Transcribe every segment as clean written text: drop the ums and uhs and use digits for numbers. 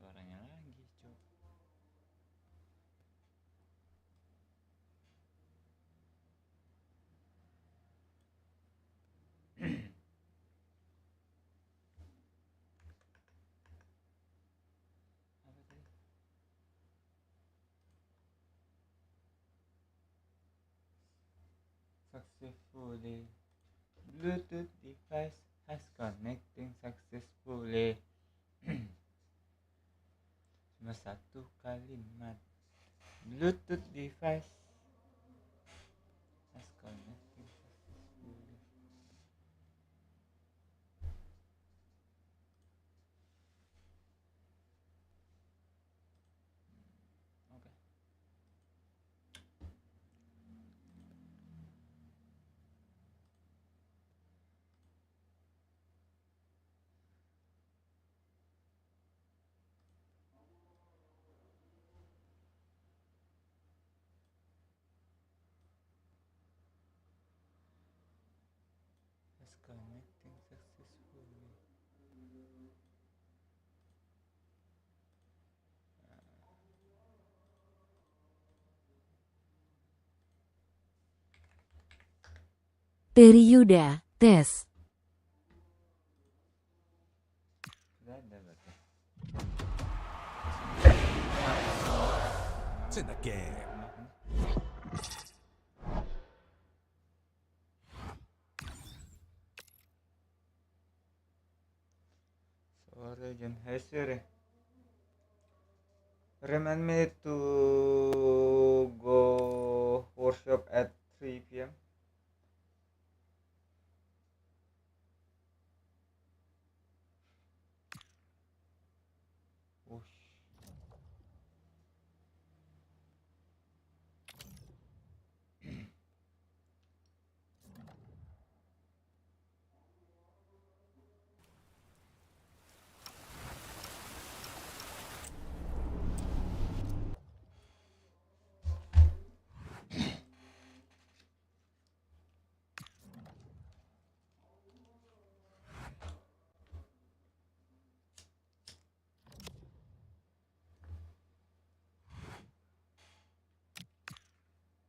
suaranya lagi, Cuk. Apa tadi? Successfully. Bluetooth device has connecting successfully. Cuma satu kalimat. Bluetooth device has connecting successfully. Oke. Has connecting successfully. Periuda, tes. Sudah ada berarti. It's in the game. Sore jam sore. Remind me to go workshop at 3 p.m. Whoosh.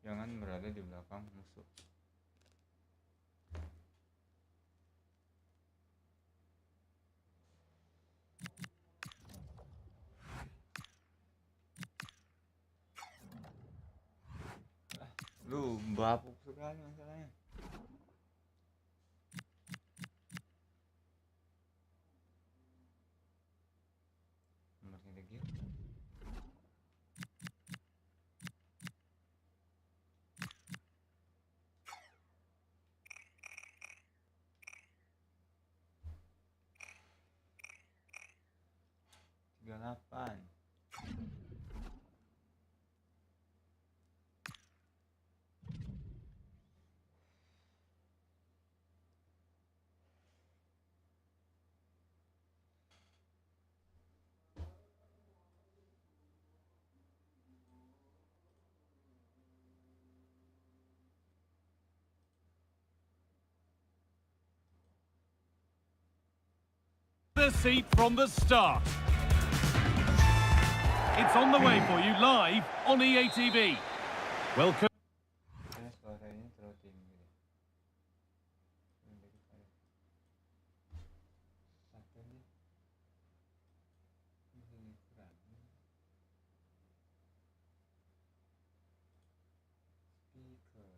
Jangan berada di belakang musuh. Lu bapuk sekali masalahnya. Nomornya lagi. Tiga 8. The seat from the start. It's on the way for you live on EA TV. Welcome. Suaranya terlalu tinggi. Satu nih. Ini kurang. Speaker.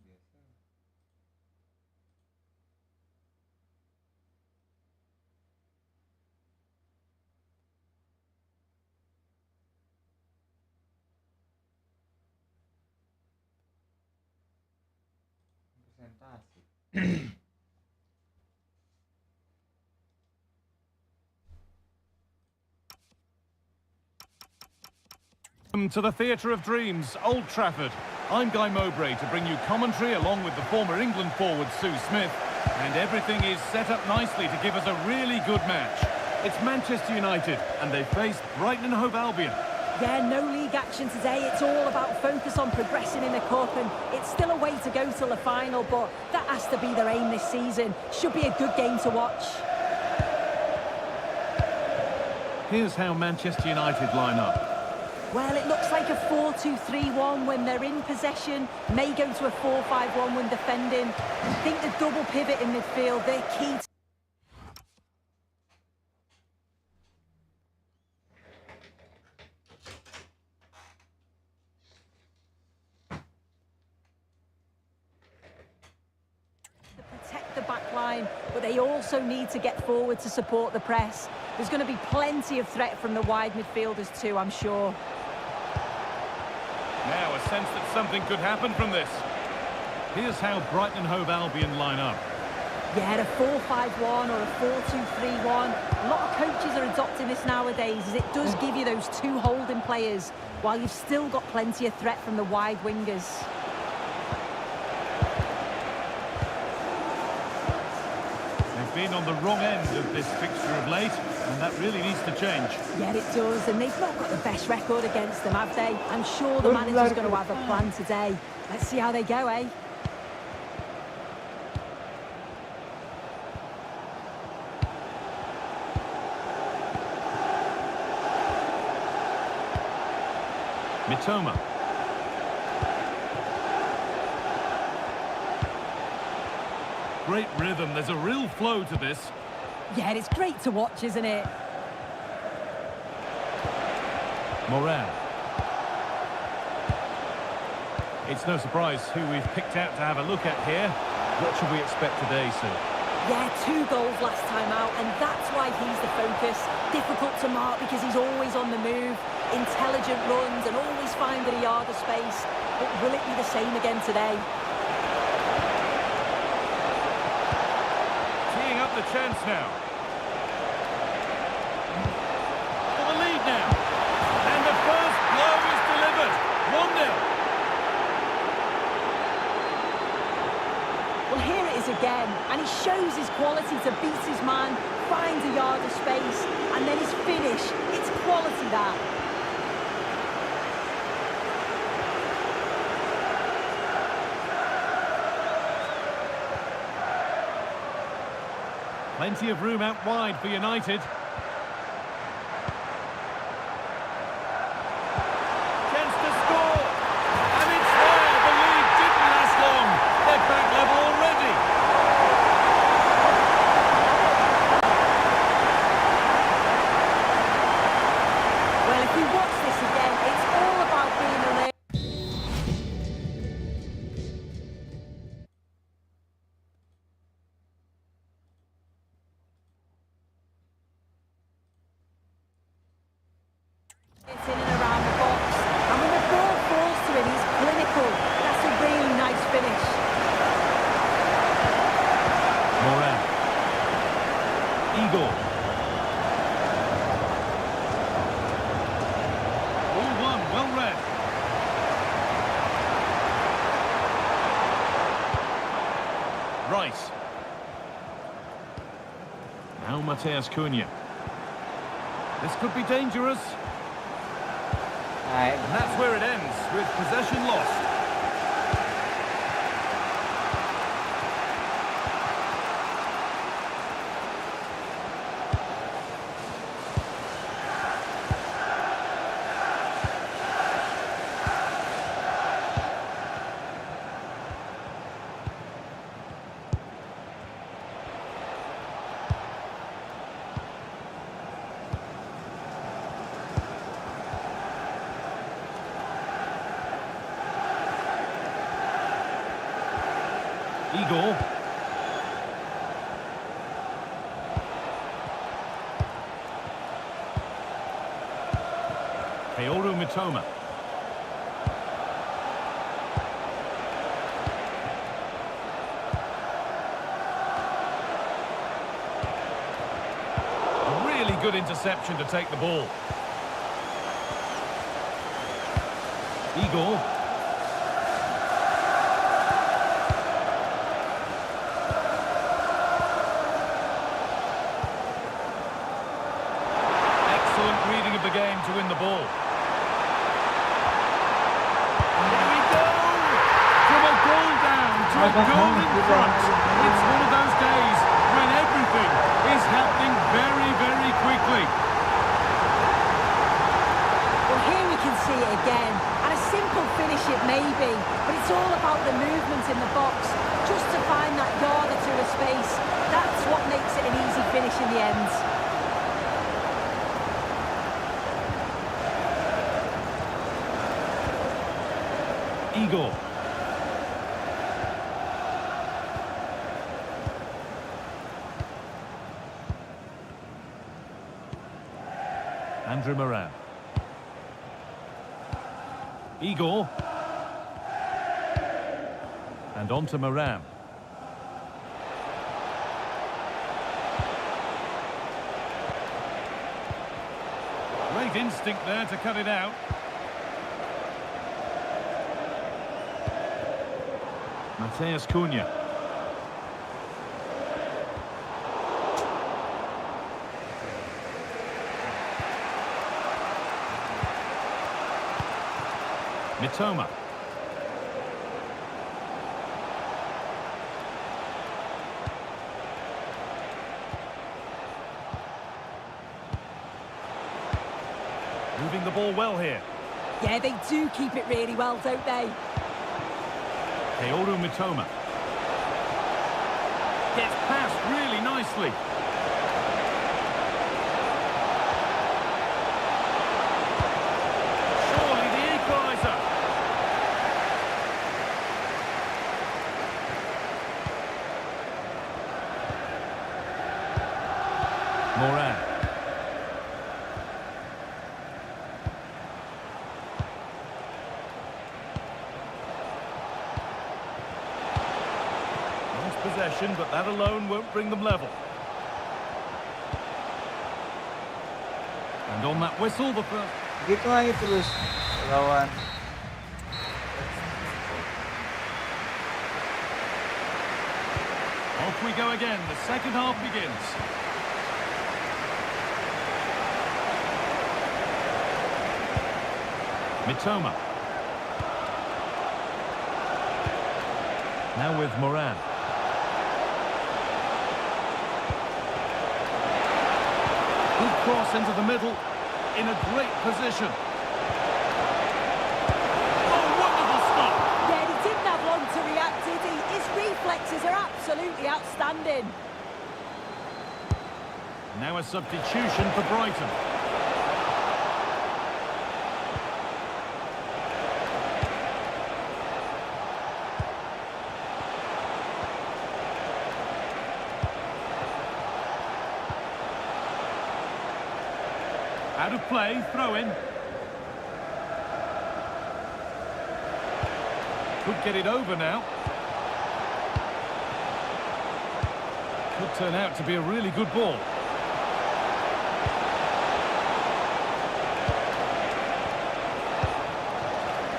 Biasa. Presentasi. Welcome to the Theatre of Dreams, Old Trafford. I'm Guy Mowbray to bring you commentary along with the former England forward Sue Smith. And everything is set up nicely to give us a really good match. It's Manchester United and they face Brighton and Hove Albion. Yeah, no league action today. It's all about focus on progressing in the cup, and it's still a way to go till the final, but that has to be their aim this season. Should be a good game to watch. Here's how Manchester United line up. Well, it looks like a 4-2-3-1 when they're in possession. May go to a 4-5-1 when defending. I think the double pivot in midfield, they're key to protect the back line, but they also need to get forward to support the press. There's going to be plenty of threat from the wide midfielders too, I'm sure. Now a sense that something could happen from this. Here's how Brighton and Hove Albion line up. Yeah, a 4-5-1 or a 4-2-3-1. A lot of coaches are adopting this nowadays, as it does give you those two holding players, while you've still got plenty of threat from the wide wingers. They've been on the wrong end of this fixture of late, and that really needs to change. Yeah, it does, and they've not got the best record against them, have they? I'm sure the manager's going to have a plan today. Let's see how they go, eh? Mitoma. Great rhythm, there's a real flow to this. Yeah, it's great to watch, isn't it? Morel. It's no surprise who we've picked out to have a look at here. What should we expect today, Sue? Yeah, 2 goals last time out, and that's why he's the focus. Difficult to mark because he's always on the move, intelligent runs, and always finding a yard of space. But will it be the same again today? Teeing up the chance now. For the lead now. And the first blow is delivered. 1-0. Well, here it is again, and he shows his quality to beat his man, finds a yard of space, and then his finish. It's quality, that. Plenty of room out wide for United. Chance to score! And it's there! The lead didn't last long! They're back level already! Well, if we watch this again, it's all about being alert. It's in and around the box, and when the ball falls to him, he's clinical. That's a really nice finish. Morel. Igor. All one, well read. Rice. Now Mateus Cunha. This could be dangerous. Alright. And that's where it ends, with possession lost. Igor. Kaoru Mitoma. A really good interception to take the ball. Igor. Excellent reading of the game to win the ball. Here we go! From a goal down to a goal in front. It's one of those days when everything is happening very, very quickly. Well, here we can see it again. And a simple finish it may be, but it's all about the movement in the box. Just to find that yard or two of space. That's what makes it an easy finish in the end. Igor. Andrew Moran. Igor. And on to Moran. Great instinct there to cut it out. Mateus Cunha. Mitoma. Moving the ball well here. Yeah, they do keep it really well, don't they? Kaoru Mitoma. Gets past really nicely. Surely the equaliser. Moran. Possession, but that alone won't bring them level. And on that whistle, the first... Gitu aja terus lawan. Off we go again. The second half begins. Mitoma. Now with Moran. Good cross into the middle, in a great position. Oh, wonderful stop! Yeah, he didn't have long to react, did he? His reflexes are absolutely outstanding. Now a substitution for Brighton. Out of play, throw in. Could get it over now. Could turn out to be a really good ball.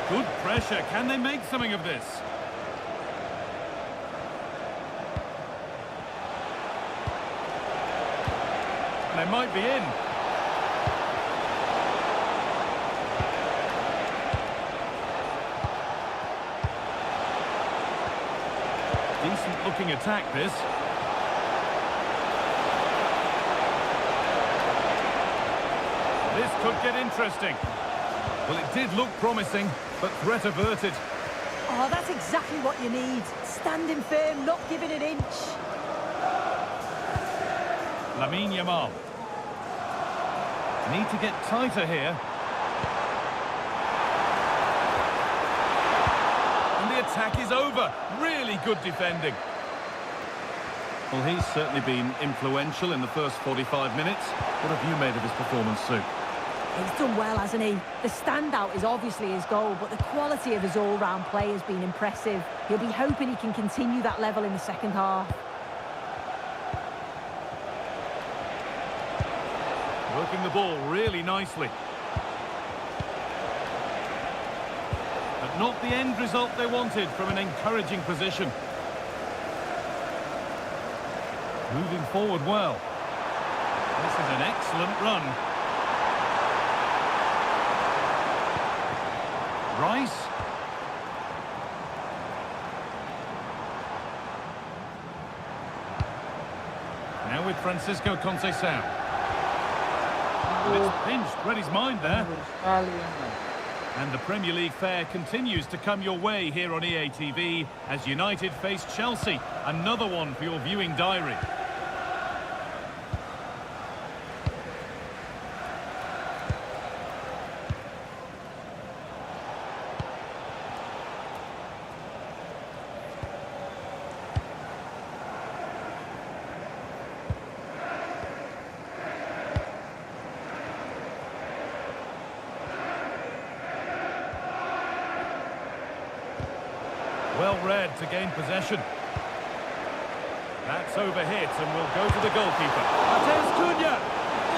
Good pressure. Can they make something of this? And they might be in. Decent looking attack, this. This could get interesting. Well, it did look promising, but threat averted. Oh, that's exactly what you need. Standing firm, not giving an inch. Lamine Yamal. Need to get tighter here. And the attack is over. Really good defending. Well, he's certainly been influential in the first 45 minutes. What have you made of his performance, Sue? He's done well, hasn't he? The standout is obviously his goal, but the quality of his all-round play has been impressive. He'll be hoping he can continue that level in the second half. Working the ball really nicely. But not the end result they wanted from an encouraging position. Moving forward well. This is an excellent run. Rice. with Francisco Conceição. It's pinched, read his mind there. Sekali yan. And the Premier League fare continues to come your way here on EA TV as United face Chelsea. Another one for your viewing diary. Well read to gain possession. That's overhit and will go to the goalkeeper. Matheus Cunha!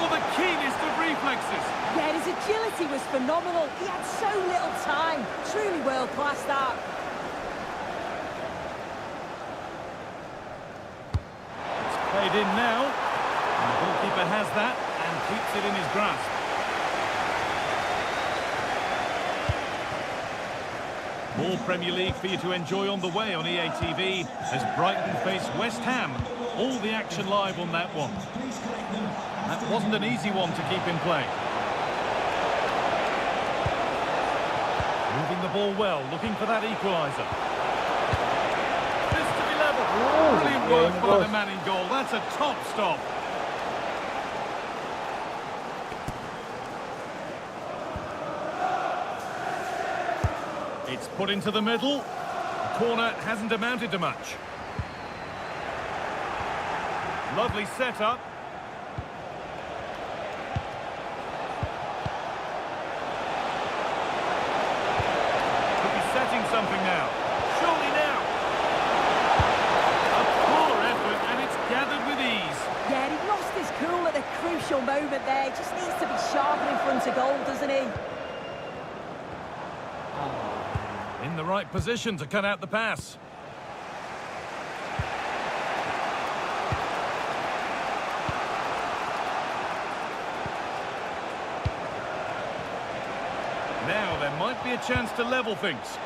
Oh, the keenest of reflexes. Yeah, his agility was phenomenal. He had so little time. Truly world-class, that. It's played in now. And the goalkeeper has that and keeps it in his grasp. More Premier League for you to enjoy on the way on EA TV as Brighton face West Ham. All the action live on that one. That wasn't an easy one to keep in play. Moving the ball well, looking for that equaliser. This to be level. Brilliant work by the man in goal. That's a top stop. It's put into the middle. The corner hasn't amounted to much. Lovely setup. Could be setting something now. Surely now. A poor effort and it's gathered with ease. Yeah, he lost his cool at a crucial moment there. He just needs to be sharper in front of goal, doesn't he? In the right position to cut out the pass. Now there might be a chance to level things.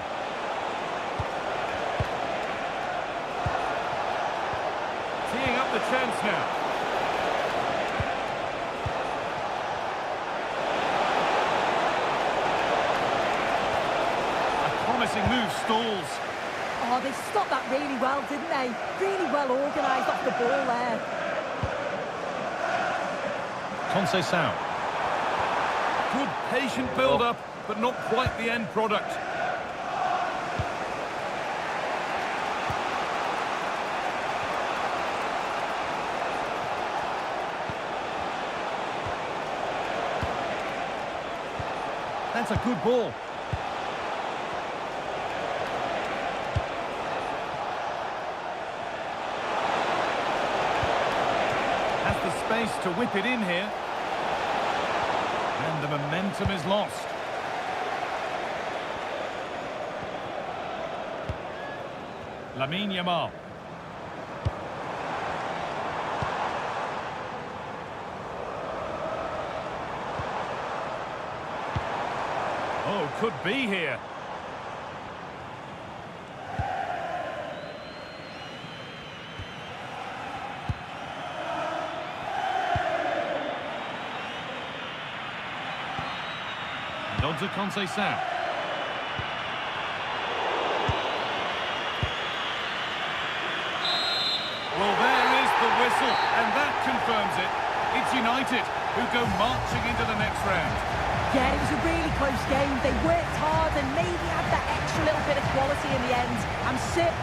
Teeing up the chance now. Promising move stalls. Oh, they stopped that really well, didn't they? Really well organised off the ball there. Conceição. Good patient build-up, but not quite the end product. That's a good ball. Space to whip it in here. And the momentum is lost. Lamine Yamal. Oh, could be here. To Conceição. Well, there is the whistle, and that confirms it. It's United who go marching into the next round. Yeah, it was a really close game. They worked hard and maybe had that extra little bit of quality in the end. I'm certain.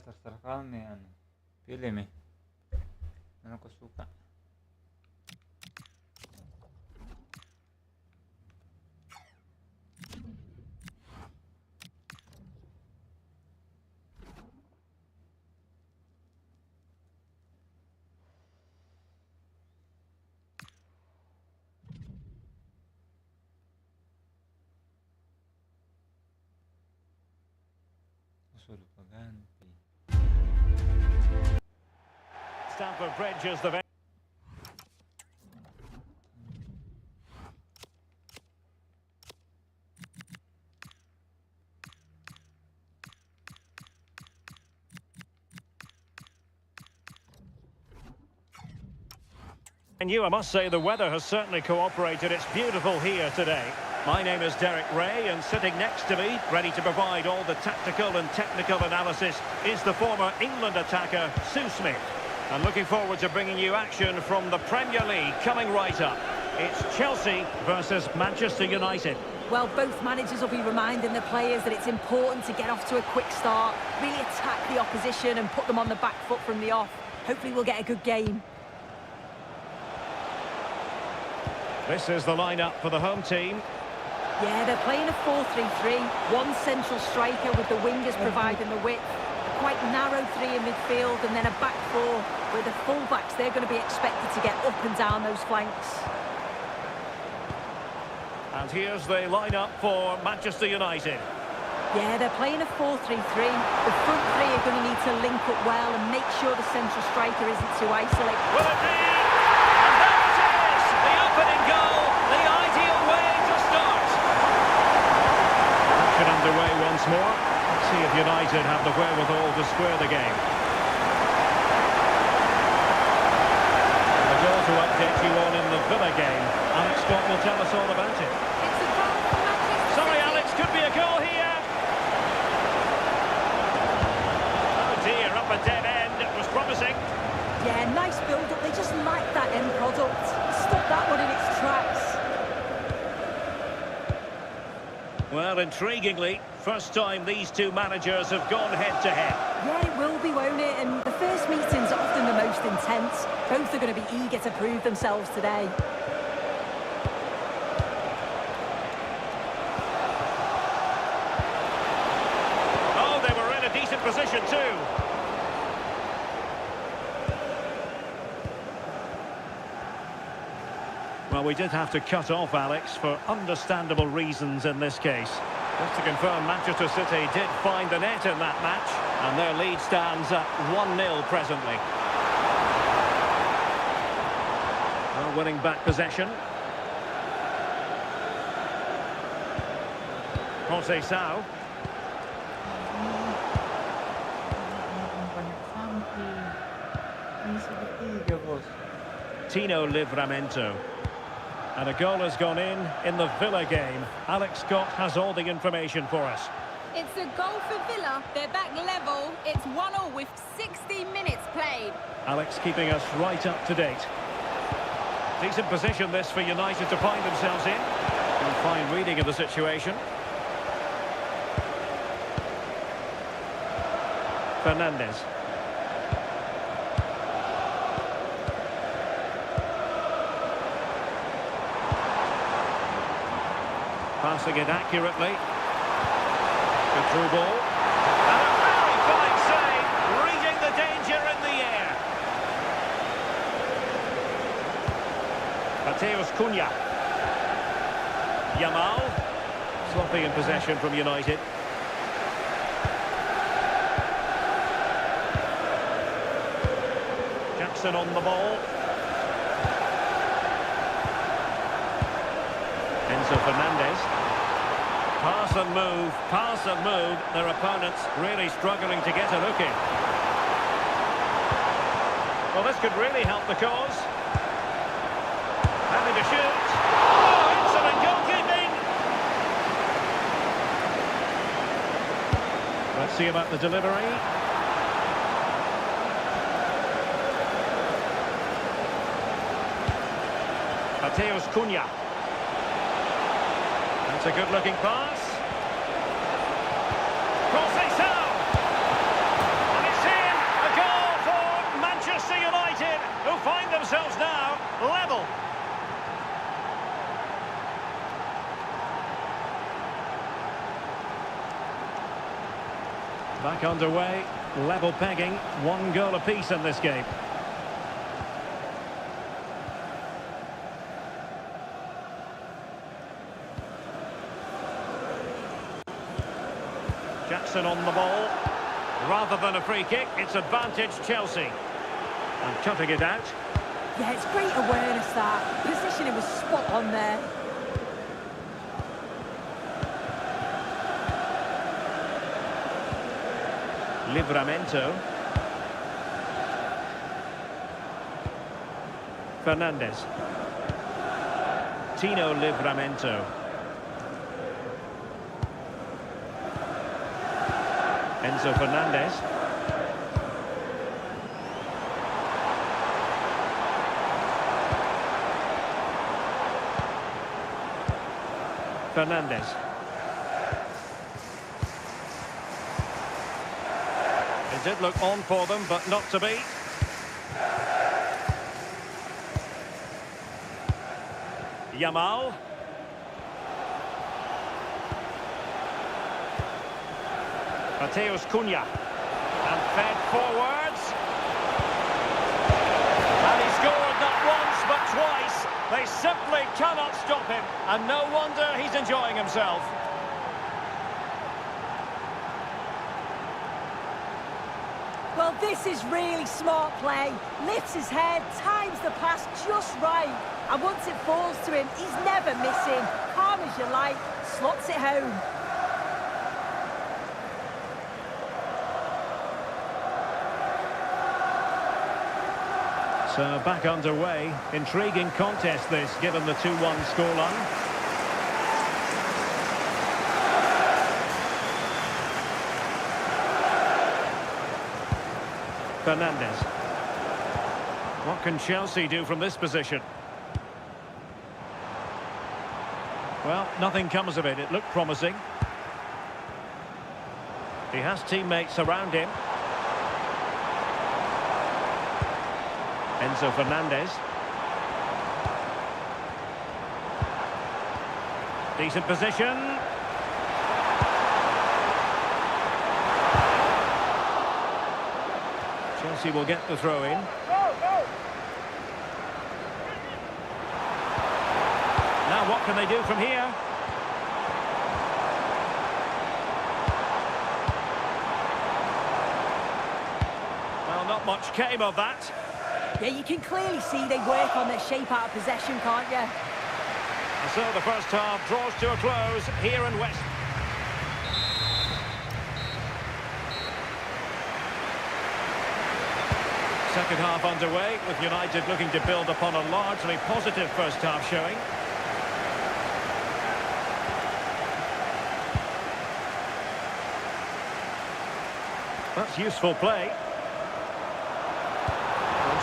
Terserah kalian nih anu. Pilih nih. Yang aku suka. suruh pengganti. Stamford Bridge is the venue. And I must say, the weather has certainly cooperated. It's beautiful here today. My name is Derek Ray, and sitting next to me, ready to provide all the tactical and technical analysis, is the former England attacker, Sue Smith. And looking forward to bringing you action from the Premier League coming right up. It's Chelsea versus Manchester United. Well, both managers will be reminding the players that it's important to get off to a quick start, really attack the opposition and put them on the back foot from the off. Hopefully we'll get a good game. This is the lineup for the home team. Yeah, they're playing a 4-3-3. One central striker with the wingers providing the width. A quite narrow three in midfield and then a back four where the full-backs, they're going to be expected to get up and down those flanks. And here's the lineup for Manchester United. Yeah, they're playing a 4-3-3. The front three are going to need to link up well and make sure the central striker isn't too isolated. Will it be? And there it is! The opening goal, the ideal way to start. Action underway once more. Let's see if United have the wherewithal to square the game. The goal to update you on in the Villa game. Alex Scott will tell us all about it. It's a goal for Manchester Sorry, City. Alex, could be a goal here. Oh dear, up a dead end. It was promising. Yeah, nice build-up. They just like that end product. Stop that one in its tracks. Well, intriguingly, first time these two managers have gone head-to-head. Yeah, it will be, won't it? And the first meetings are often the most intense. Both are going to be eager to prove themselves today. Oh, they were in a decent position too. Well, we did have to cut off Alex for understandable reasons in this case. Just to confirm, Manchester City did find the net in that match, and their lead stands at 1-0 presently. Well, winning back possession. Conceição. Banyak samping. Ini segitiga, bos. Tino Livramento. And a goal has gone in the Villa game. Alex Scott has all the information for us. It's a goal for Villa. They're back level. It's 1-1 with 60 minutes played. Alex keeping us right up to date. Decent position this for United to find themselves in. And fine reading of the situation. Fernandes. Passing it accurately. Good through ball. And a very fine save, reading the danger in the air. Mateus Cunha. Yamal. Sloppy in possession from United. Jackson on the ball. Enzo Fernandez. Pass and move, pass and move. Their opponents really struggling to get a look in. Well, this could really help the cause. Having to shoot. Oh, excellent goalkeeping! Let's see about the delivery. Mateus Cunha. That's a good-looking pass. Conceição! And it's in! A goal for Manchester United, who find themselves now level. Back underway, level pegging, 1 goal apiece in this game. Jackson on the ball. Rather than a free kick, it's advantage Chelsea. And cutting it out. Yeah, it's great awareness, that. Positioning was spot on there. Livramento. Fernandez. Tino Livramento. Enzo Fernandez. Fernandez. It did look on for them, but not to be. Yamal. Mateus Cunha. And fed forwards. And he scored not once, but twice. They simply cannot stop him. And no wonder he's enjoying himself. Well, this is really smart play. Lifts his head, times the pass just right. And once it falls to him, he's never missing. Calm as you like, slots it home. So back underway. Intriguing contest this, given the 2-1 scoreline. Fernandez. What can Chelsea do from this position? Well, nothing comes of it. It looked promising. He has teammates around him. Enzo Fernandez. Decent position. Chelsea will get the throw in. Now what can they do from here? Well, not much came of that. Yeah, you can clearly see they work on their shape out of possession, can't you? And so the first half draws to a close here in West. Second half underway, with United looking to build upon a largely positive first half showing. That's useful play.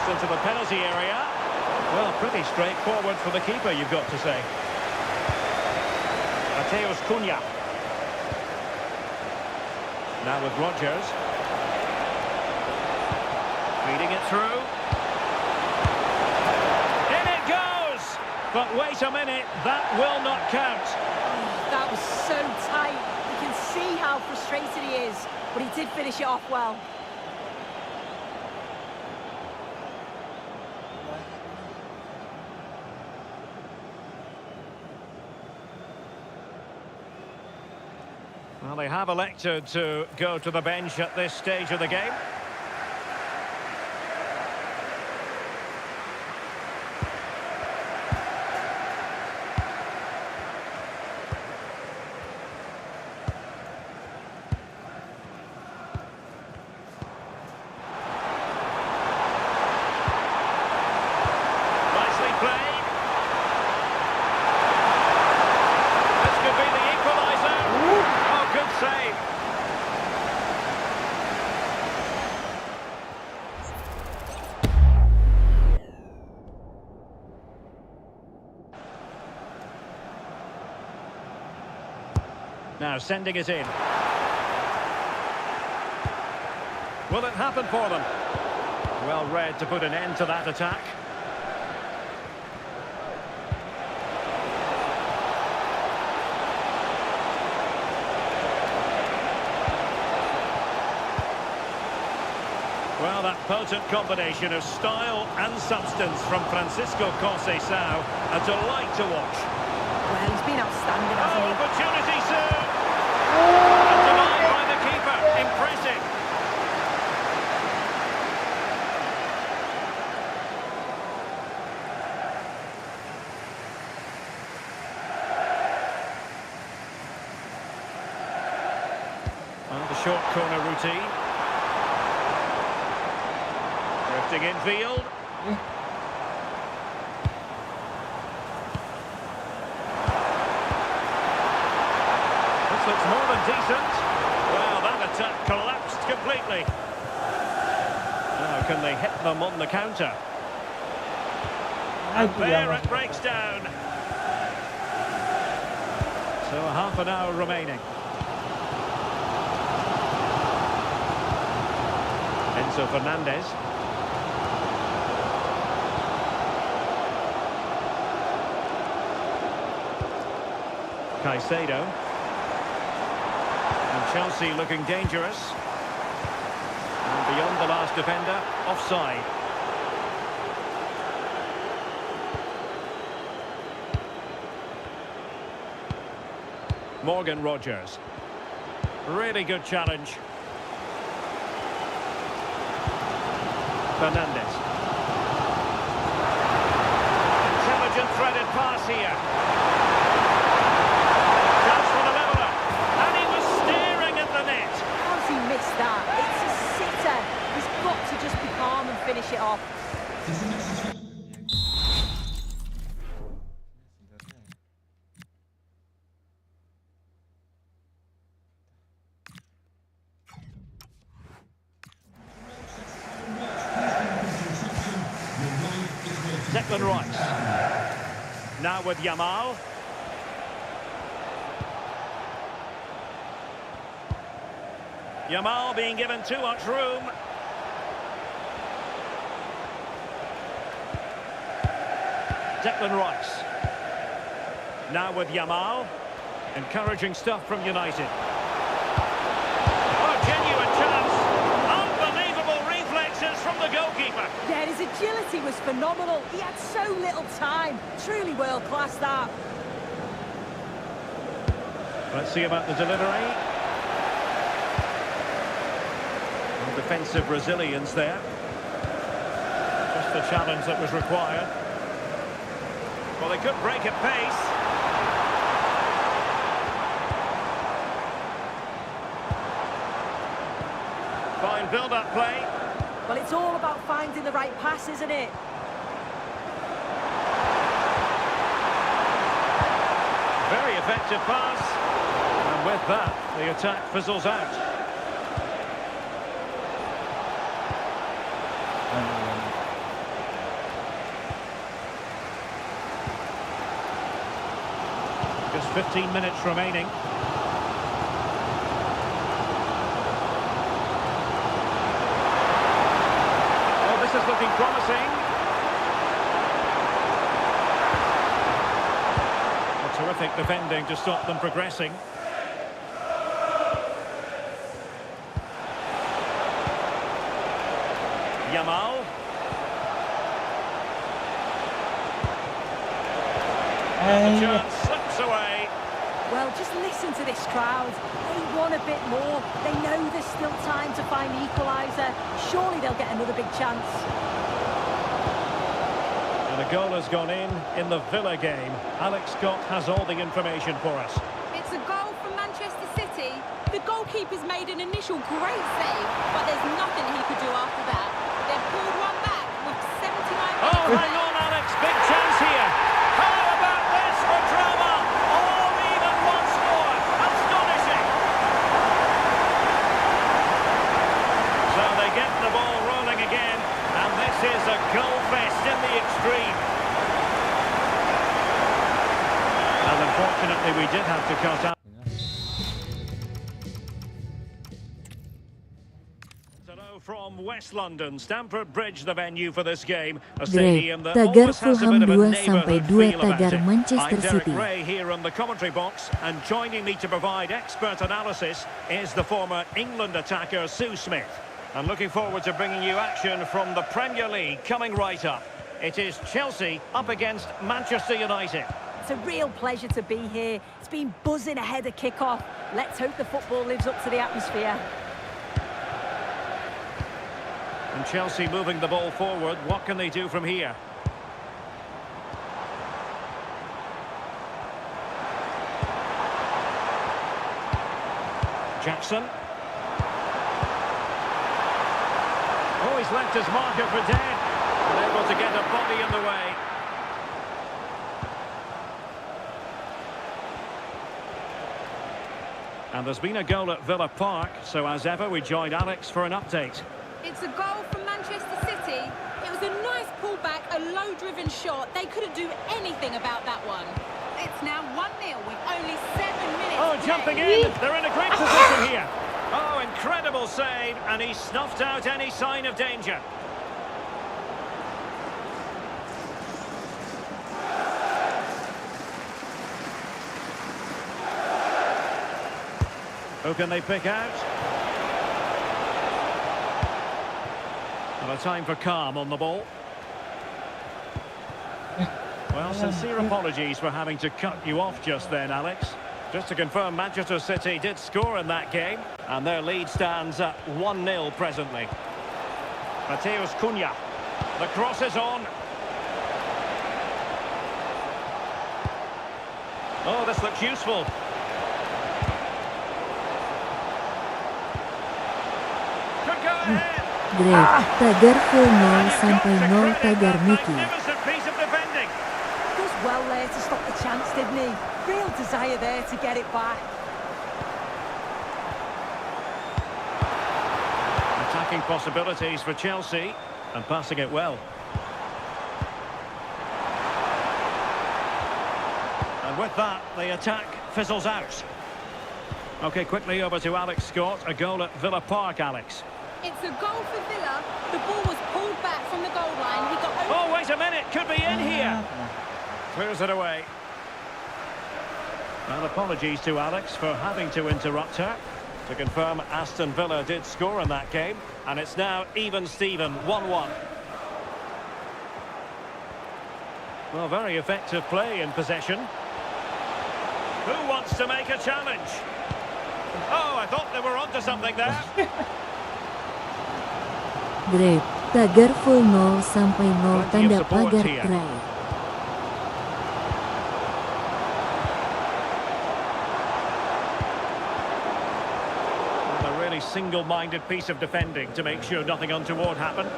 Into the penalty area. Well, pretty straightforward for the keeper, you've got to say. Mateus Cunha. Now with Rodgers. Feeding it through. In it goes! But wait a minute, that will not count. That was so tight. You can see how frustrated he is, but he did finish it off well. Well, they have elected to go to the bench at this stage of the game. Nicely played. This could be the equaliser. Oh, good save. Now sending it in. Will it happen for them? Well read to put an end to that attack. Well, that potent combination of style and substance from Francisco Conceição, a delight to watch. Well, he's been outstanding, hasn't he? Opportunity soon! And denied by the keeper. Impressive. short corner routine. Drifting infield. This looks more than decent. Well, that attack collapsed completely. Now can they hit them on the counter? And there it breaks down. So half an hour remaining. Enzo Fernandez. Caicedo. And Chelsea looking dangerous. And beyond the last defender, offside. Morgan Rogers. Really good challenge. Fernandez. Intelligent threaded pass here. Chance for the leveller. And he was staring at the net. How's he missed that? It's a sitter. He's got to just be calm and finish it off. Declan Rice. Now with Yamal. Yamal being given too much room. Declan Rice. Now with Yamal. Encouraging stuff from United. Oh, genuine chance. Unbelievable reflexes from the goalkeeper. Yeah, his agility was phenomenal. He had so little time. Truly world class, that. Let's see about the delivery. And defensive resilience there. Just the challenge that was required. Well, they could break at pace. Fine build-up play. Well, it's all about finding the right pass, isn't it? Very effective pass. And with that, the attack fizzles out. Just 15 minutes remaining. Oh, this is looking promising. Terrific defending to stop them progressing. Yamal. And the chance slips away. Well, just listen to this crowd. They want a bit more. They know there's still time to find the equaliser. Surely they'll get another big chance. And a goal has gone in the Villa game. Alex Scott has all the information for us. It's a goal from Manchester City. The goalkeeper's made an initial great save, but there's nothing he could do after that. They've pulled one back with 79 minutes. Oh, hang on, Alex. Big chance here. How about this for drama? Or even once more. Astonishing. So they get the ball rolling again. And this is a goal fest in the extreme. And unfortunately, we did have to cut out. Hello from West London, Stamford Bridge, the venue for this game. A stadium that tagar always has a Fulham bit of a 2 sampai neighbourhood 2 feel about tagar it. Manchester I'm Derek City. Ray here in the commentary box, and joining me to provide expert analysis is the former England attacker Sue Smith. I'm looking forward to bringing you action from the Premier League coming right up. It is Chelsea up against Manchester United. It's a real pleasure to be here. It's been buzzing ahead of kick-off. Let's hope the football lives up to the atmosphere. And Chelsea moving the ball forward. What can they do from here? Jackson. he's left his marker for dead. Unable to get a body in the way. And there's been a goal at Villa Park, so as ever we joined Alex for an update. It's a goal from Manchester City. It was a nice pullback, a low-driven shot. They couldn't do anything about that one. It's now 1-0 with only 7 minutes. Oh, jumping in. They're in a great position here. Oh, incredible save, and he snuffed out any sign of danger. Who can they pick out? And a time for calm on the ball. Well, sincere apologies for having to cut you off just then, Alex. Just to confirm, Manchester City did score in that game, and their lead stands at 1-0 presently. Mateus Cunha. The cross is on. Oh, this looks useful. Could go ahead. Great. Tagar full 0 sampai 0 tagar Mickey. Magnificent piece of defending. Does well there to stop the chance, didn't he? Real desire there to get it back. Attacking possibilities for Chelsea, and passing it well. And with that, the attack fizzles out. Okay, quickly over to Alex Scott. A goal at Villa Park, Alex. It's a goal for Villa. The ball was pulled back from the goal line. He got over. Oh, wait a minute. Could be in here. Clears it away. And apologies to Alex for having to interrupt her. To confirm, Aston Villa did score in that game. And it's now even Steven, 1-1. Well, very effective play in possession. Who wants to make a challenge? Oh, I thought they were onto something there. Great. Tagar full 0 sampai 0 Plenty of tanda support pagar here. try. A really single-minded piece of defending to make sure nothing untoward happened.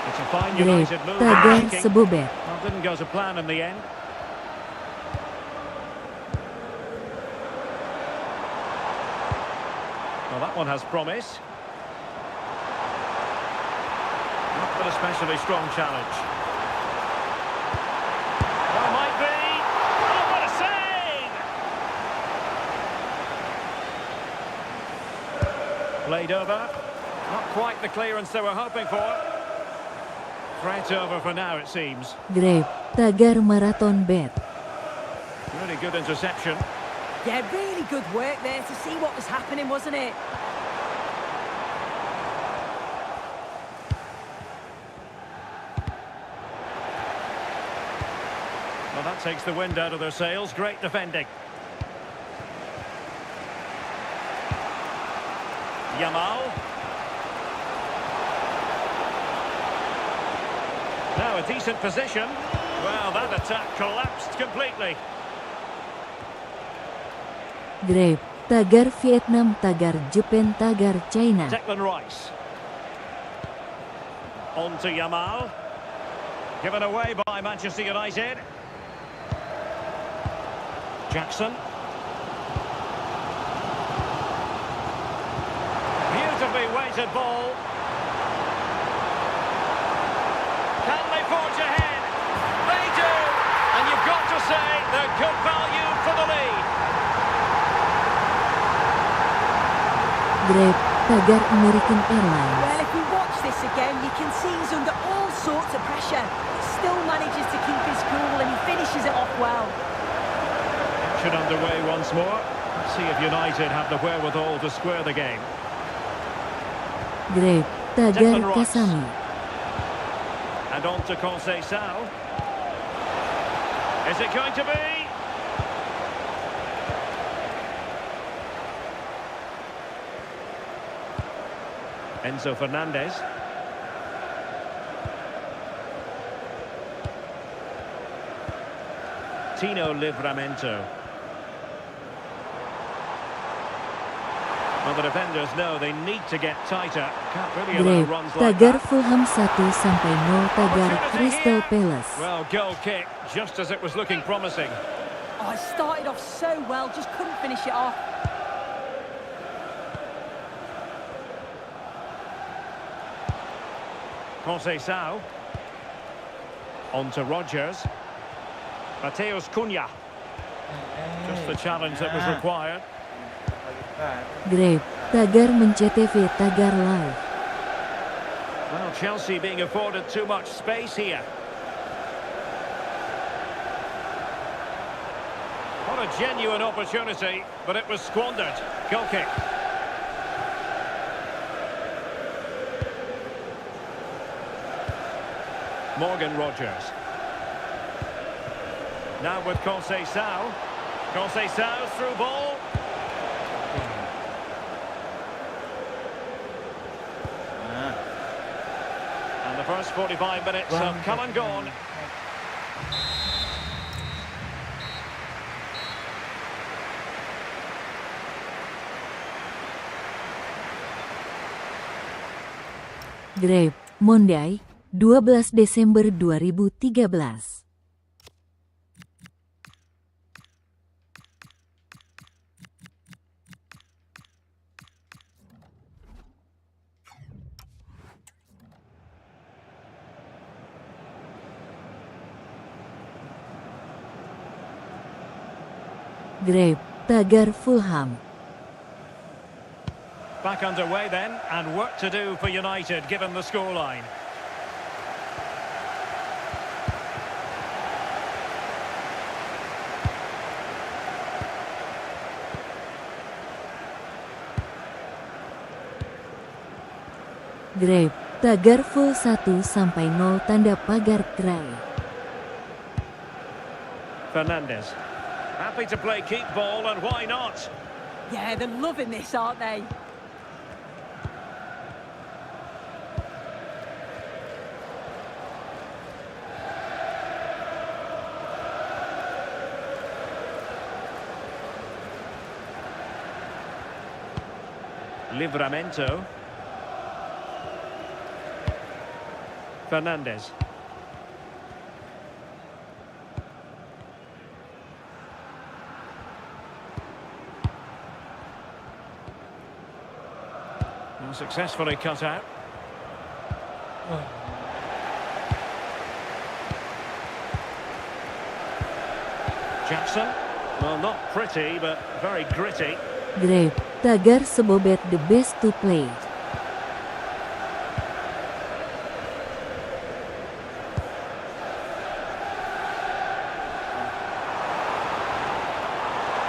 It's a fine Great. United move. Tagar Kicking. sebobet. Well, didn't go to plan in the end. Well, that one has promise. Not an especially strong challenge. Well, might be. Oh, what a save! Played over. Not quite the clearance they were hoping for. Threat over for now, it seems. Great. Tagar marathon bet. Really good interception. Yeah, really good work there to see what was happening, wasn't it? Well, that takes the wind out of their sails. Great defending. Yamal. Now a decent position. Well, that attack collapsed completely. Great. Tagar Vietnam, tagar Japan, tagar China. Declan Rice. On to Yamal. Given away by Manchester United. Jackson. Beautifully weighted ball. Can they forge ahead? They do! And you've got to say they're good value for the lead. Great. Tagar American Airlines. Well, if we watch this again, you can see he's under all sorts of pressure. He still manages to keep his cool and he finishes it off well. Action underway once more. Let's see if United have the wherewithal to square the game. Great. Tagar Declan Rice. Kasami. And on to Conceição. Is it going to be? Enzo Fernandez. Tino Livramento. Well, the defenders know they need to get tighter. Can't really allow Grape, runs like tagar that. Fulham 1-0 tagar Crystal Palace. Well, goal kick, just as it was looking promising. Oh, it started off so well, just couldn't finish it off. Conceição. On to Rodgers. Mateus Cunha. Just the challenge that was required. Grape, tagar mencetv tagar live. Well, Chelsea being afforded too much space here. What a genuine opportunity, but it was squandered. Goal kick. Morgan Rodgers. Now with Conceição. Conceição's through ball. And the first 45 minutes have come and gone. Grape, Monday, 12 Desember 2013. Grape, tagar Fulham. Back underway then, and work to do for United given the scoreline. Grape, tagar full 1-0 tanda pagar try. Fernandes. Happy to play keep ball, and why not? Yeah, they're loving this, aren't they? Livramento. Fernandes. Now successfully cut out. Jackson. Well, not pretty, but very gritty. Grape, tagar sebobet the best to play.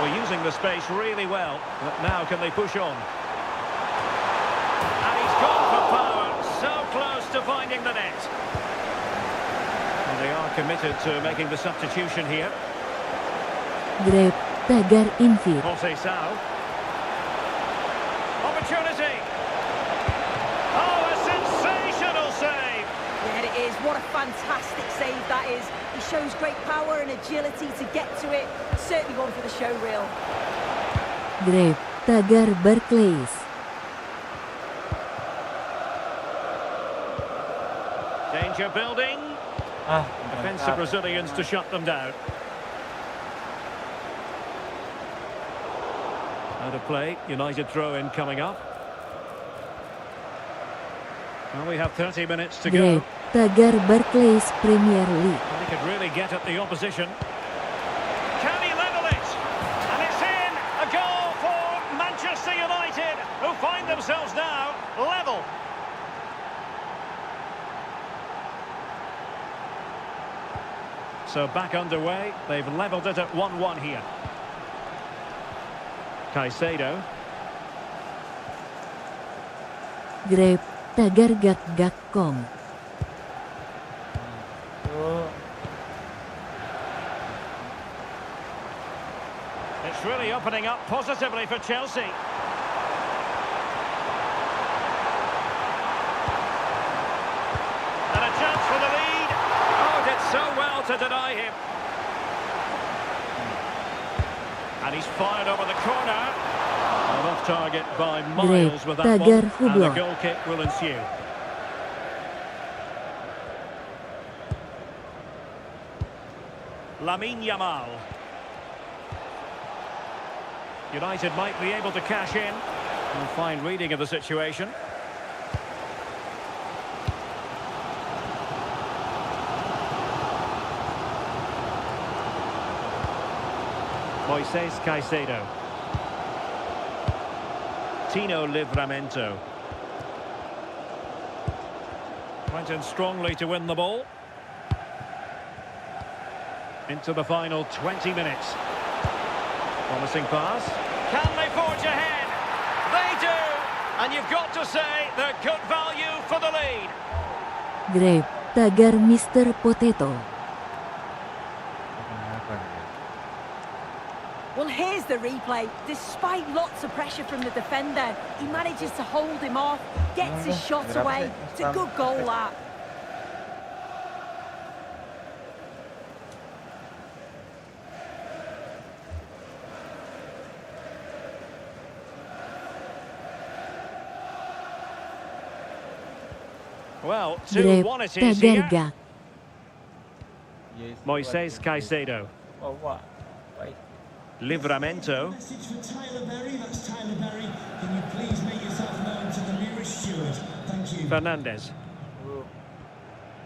We're using the space really well, but now can they push on? And he's gone for power, so close to finding the net. And they are committed to making the substitution here. Grape, tagar infield. Conceição. Opportunity. Oh, a sensational save. Yeah, it is. What a fantastic save that is. He shows great power and agility to get to it. Certainly one for the show reel. Grape, tagar Barclays. Danger building. Defensive Brazilians to shut them down. Out of play, United throw-in coming up. Well, we have 30 minutes to go. Grape, tagar Barclays Premier League. He could really get at the opposition. Can he level it? And it's in! A goal for Manchester United, who find themselves now level. So back underway, they've levelled it at 1-1 here. Caicedo. Grape, tagar Gakkom. It's really opening up positively for Chelsea. And a chance for the lead. Oh, did so well to deny him. And he's fired over the corner. Well, Off target by Greget, miles with that one. tagar And a hublot. goal kick will ensue. Yamal. United might be able to cash in. And fine reading of the situation. Moises Caicedo. Tino Livramento. Went in strongly to win the ball. Into the final 20 minutes. Promising pass. Can they forge ahead? They do! And you've got to say they're good value for the lead. Greget, tagar Mr. Potato. Kenapa dia? Well, here's the replay. Despite lots of pressure from the defender, he manages to hold him off, gets his shot away. It's a good goal, that. Well, Greget, 2-1 it is tagar here. Gak. Yes, Moises buat- Caicedo. Oh, what? Baik. Livramento. Message for Tyler Berry. That's Tyler Berry. Can you please make yourself known to the nearest steward? Thank you. Fernandez. Oh.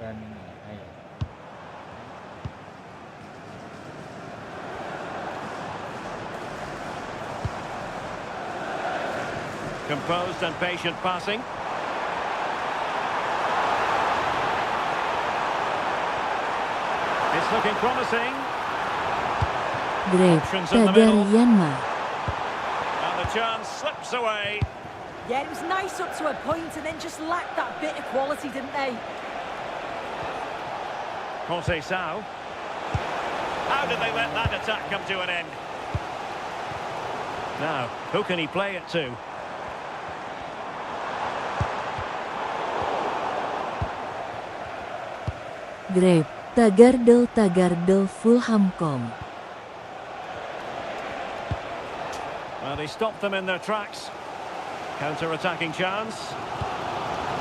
Dan ini. Ayo. Composed and patient passing. It's looking promising. Greget, Options in the tagar middle. Yanma. And the chance slips away. Yeah, it was nice up to a point and then just lacked that bit of quality, didn't they? Conceição. How did they let that attack come to an end? Now, who can he play it to? Greget, tagar del Fulhamcom. Well, he stopped them in their tracks. Counter-attacking chance.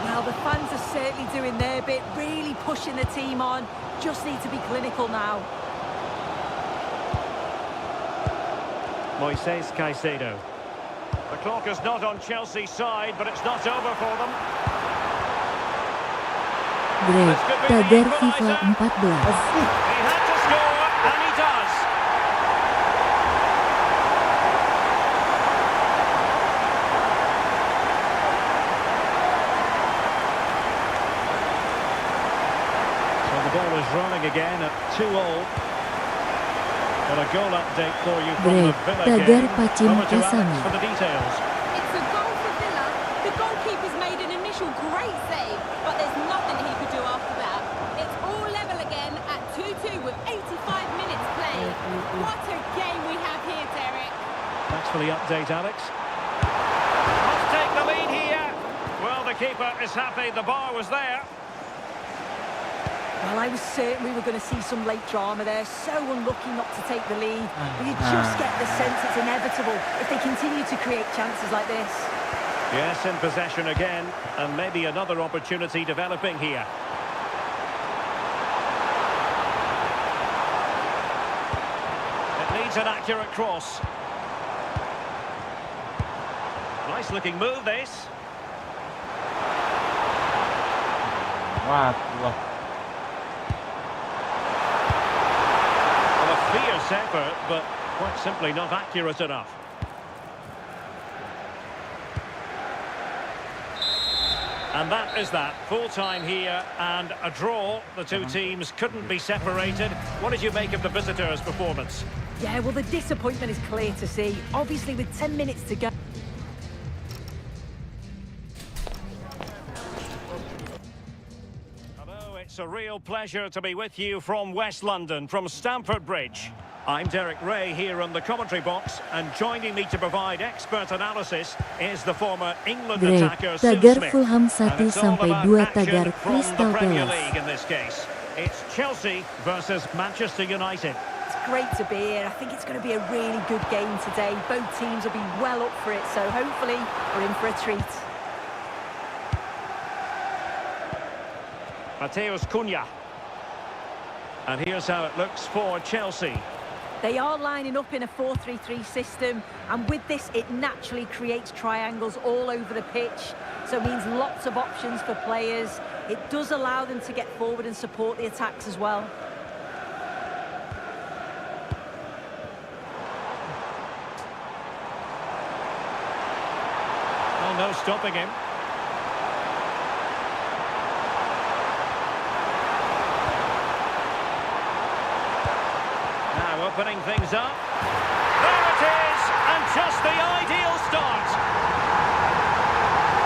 Well, the fans are certainly doing their bit, really pushing the team on. Just need to be clinical now. Moises Caicedo. The clock is not on Chelsea's side, but it's not over for them. Greget, tagar FIFA 14. He had to score, and he does. So the ball is rolling again at 2-2. Got a goal update for you from the Greget, Villa tagar game. Pacim Over to Alex Kasami. for the details. It's a goal for Villa. The goalkeeper's made an initial great save, but there's nothing he could do after that. It's all level again at 2-2 with 85 minutes played. What a game we have here, Derek. Thanks for the update, Alex. Must take the lead here. Well, the keeper is happy the bar was there. Well, I was certain we were going to see some late drama there. So unlucky not to take the lead. But you just get the sense it's inevitable if they continue to create chances like this. Yes, in possession again, and maybe another opportunity developing here. It needs an accurate cross. Nice looking move, this. Wah, wah. Well, a fierce effort, but quite simply not accurate enough. And that is that. Full time here and a draw. The two teams couldn't be separated. What did you make of the visitors' performance? Yeah, well, the disappointment is clear to see. Obviously, with 10 minutes to go. Hello, it's a real pleasure to be with you from West London, from Stamford Bridge. I'm Derek Ray here in the commentary box, and joining me to provide expert analysis is the former England Greget, attacker Sil tagar Smith. Fulham And it's all 1-2 about tagar action from Crystal the Premier Palace. League in this case. It's Chelsea versus Manchester United. it's great to be here. I think it's going to be a really good game today. Both teams will be well up for it, so hopefully we're in for a treat. Mateus Cunha. And here's how it looks for Chelsea. They are lining up in a 4-3-3 system, and with this it naturally creates triangles all over the pitch, so it means lots of options for players. It does allow them to get forward and support the attacks as well. Oh, no stopping him. Now opening things up. There it is! And just the ideal start.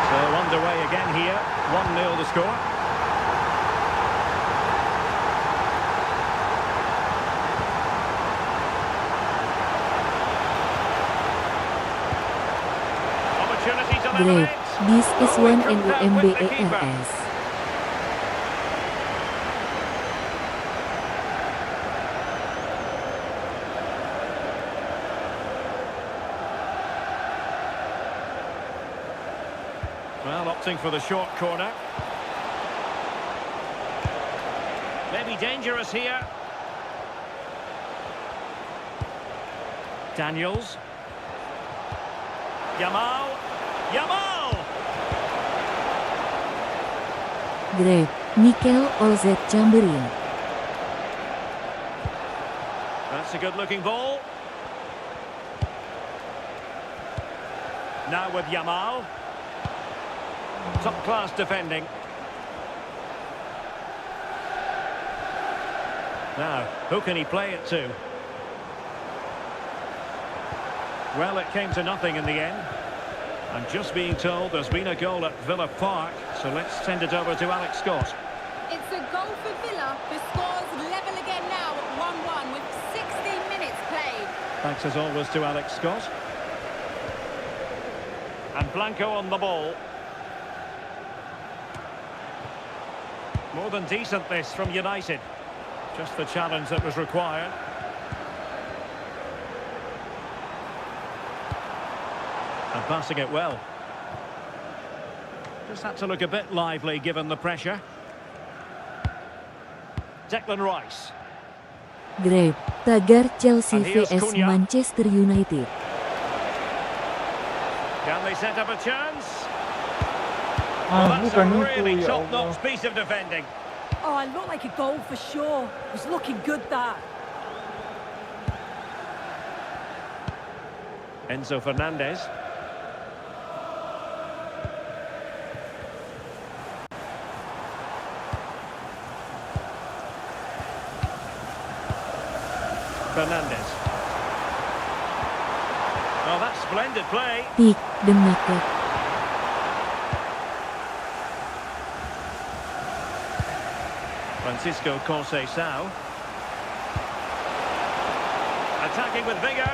So underway again here. 1-0 the score. Opportunity to level Great. it. This is Oh, one it comes out with the keeper. NUMBARS. Well, opting for the short corner. Maybe dangerous here. Daniels. Yamal. Yamal! Great. Mikel Olzet-Chamberlain. That's a good-looking ball. Now with Yamal. Top-class defending. Now, who can he play it to? Well, it came to nothing in the end. I'm just being told there's been a goal at Villa Park, so let's send it over to Alex Scott. It's a goal for Villa. The score's level again now at 1-1 with 60 minutes played. Thanks as always to Alex Scott. And Blanco on the ball. More than decent this from United. Just the challenge that was required. And passing it well. Just had to look a bit lively given the pressure. Declan Rice. Great. Tagar Chelsea And here's vs Cunha. Manchester United. Can they set up a chance? Ah, That's bukan a itu, really ya Allah. top-notch piece of defending. Oh, it looked like a goal for sure. It was looking good, that. Enzo Fernandez. Fernandez. Oh, that's splendid play. Pick the market. Francisco Conceição. Attacking with vigour.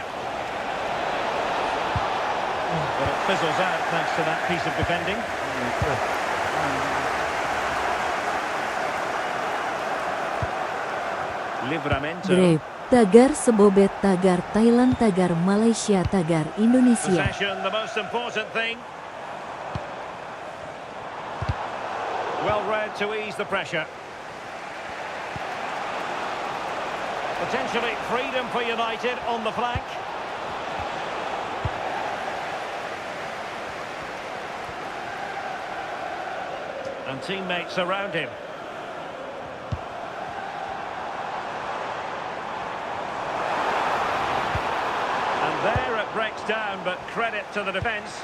But it fizzles out thanks to that piece of defending. Livramento. Great. Tagar Sebobet, tagar Thailand, tagar Malaysia, tagar Indonesia. Possession, the most important thing. Well read to ease the pressure. Potentially freedom for United on the flank. And teammates around him. And there it breaks down, but credit to the defence.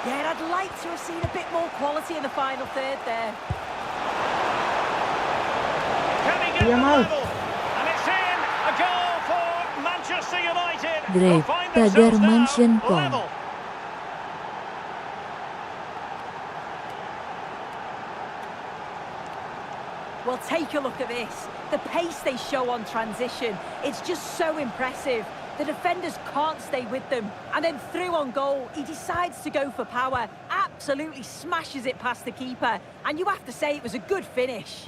Yeah, I'd like to have seen a bit more quality in the final third there. Can he get the Yamal. level? And it's in! A goal for Manchester United. Great. Will find Tagar themselves now Mansion Kong. level. Well, take a look at this. The pace they show on transition, it's just so impressive. The defenders can't stay with them. And then through on goal, he decides to go for power. Absolutely smashes it past the keeper. And you have to say it was a good finish.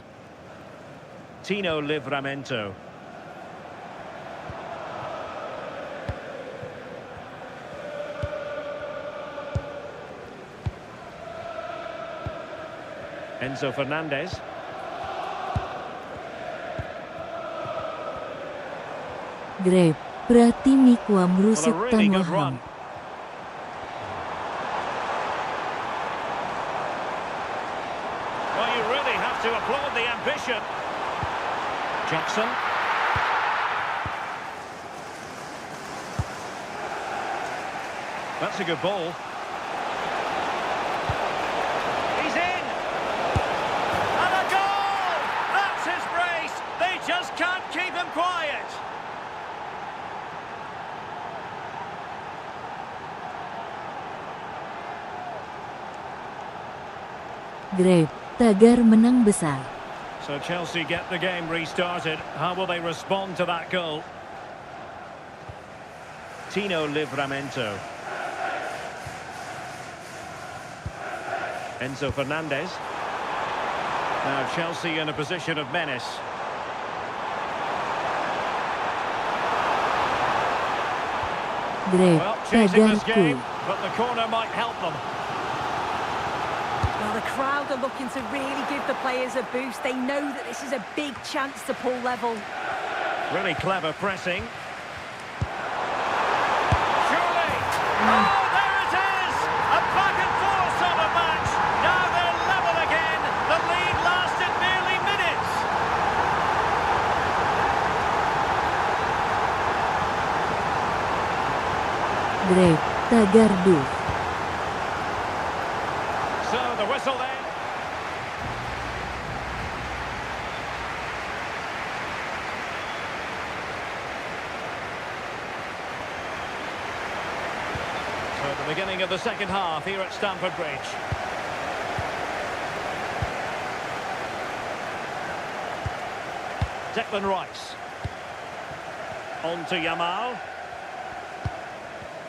Tino Livramento. Enzo Fernandez. Grab, pratimikwa Well, a mrusuk really good tanwaham. run. Well, you really have to applaud the ambition. Jackson. That's a good ball. He's in! And a goal! That's his brace! They just can't keep him quiet! Grab, tagar menang besar. So Chelsea get the game restarted. How will they respond to that goal? Tino Livramento. Enzo Fernandez. Now Chelsea in a position of menace. Grab, Well, chasing this tagarku. game, but the corner might help them. Well, the crowd are looking to really give the players a boost. They know that this is a big chance to pull level. Really clever pressing. Surely! Oh, there it is! A back and forth sort of match. Now they're level again. The lead lasted merely minutes. Grab, tagardu. So the whistle then. So at the beginning of the second half here at Stamford Bridge. Declan Rice. On to Yamal.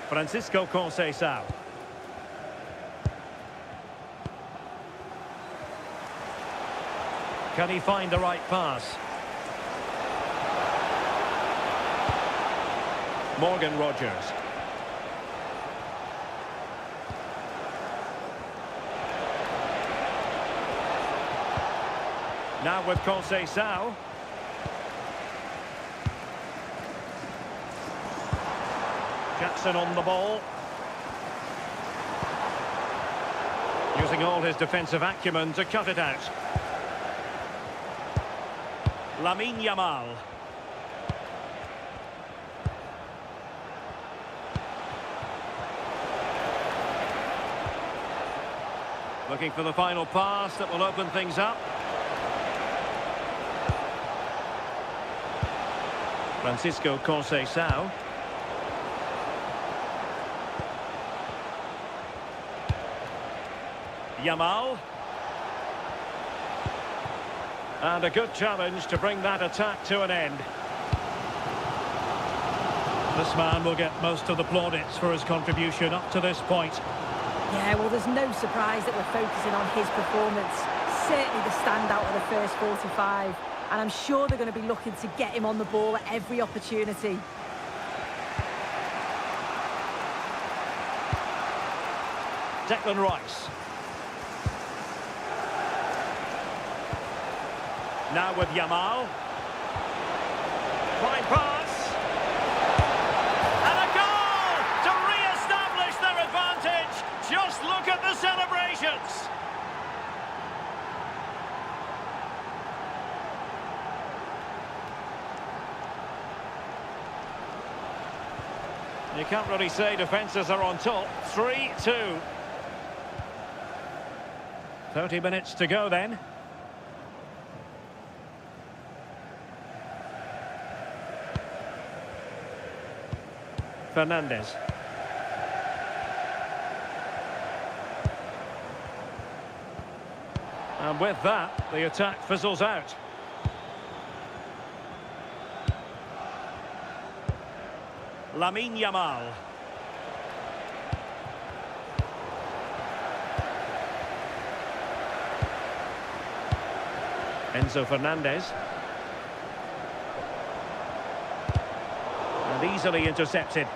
Francisco Conceição. Can he find the right pass? Morgan Rogers. Now with Conceição. Jackson on the ball. Using all his defensive acumen to cut it out. Yamal. Looking for the final pass that will open things up. Francisco Conceição. Yamal. And a good challenge to bring that attack to an end. This man will get most of the plaudits for his contribution up to this point. Yeah, well, there's no surprise that we're focusing on his performance. Certainly the standout of the first 45. And I'm sure they're going to be looking to get him on the ball at every opportunity. Declan Rice. Now with Yamal. Fine pass. And a goal to re-establish their advantage. Just look at the celebrations. You can't really say defences are on top. 3-2. 30 minutes to go then. Fernandez. And with that, the attack fizzles out. Yamal. Enzo Fernandez. And easily intercepted.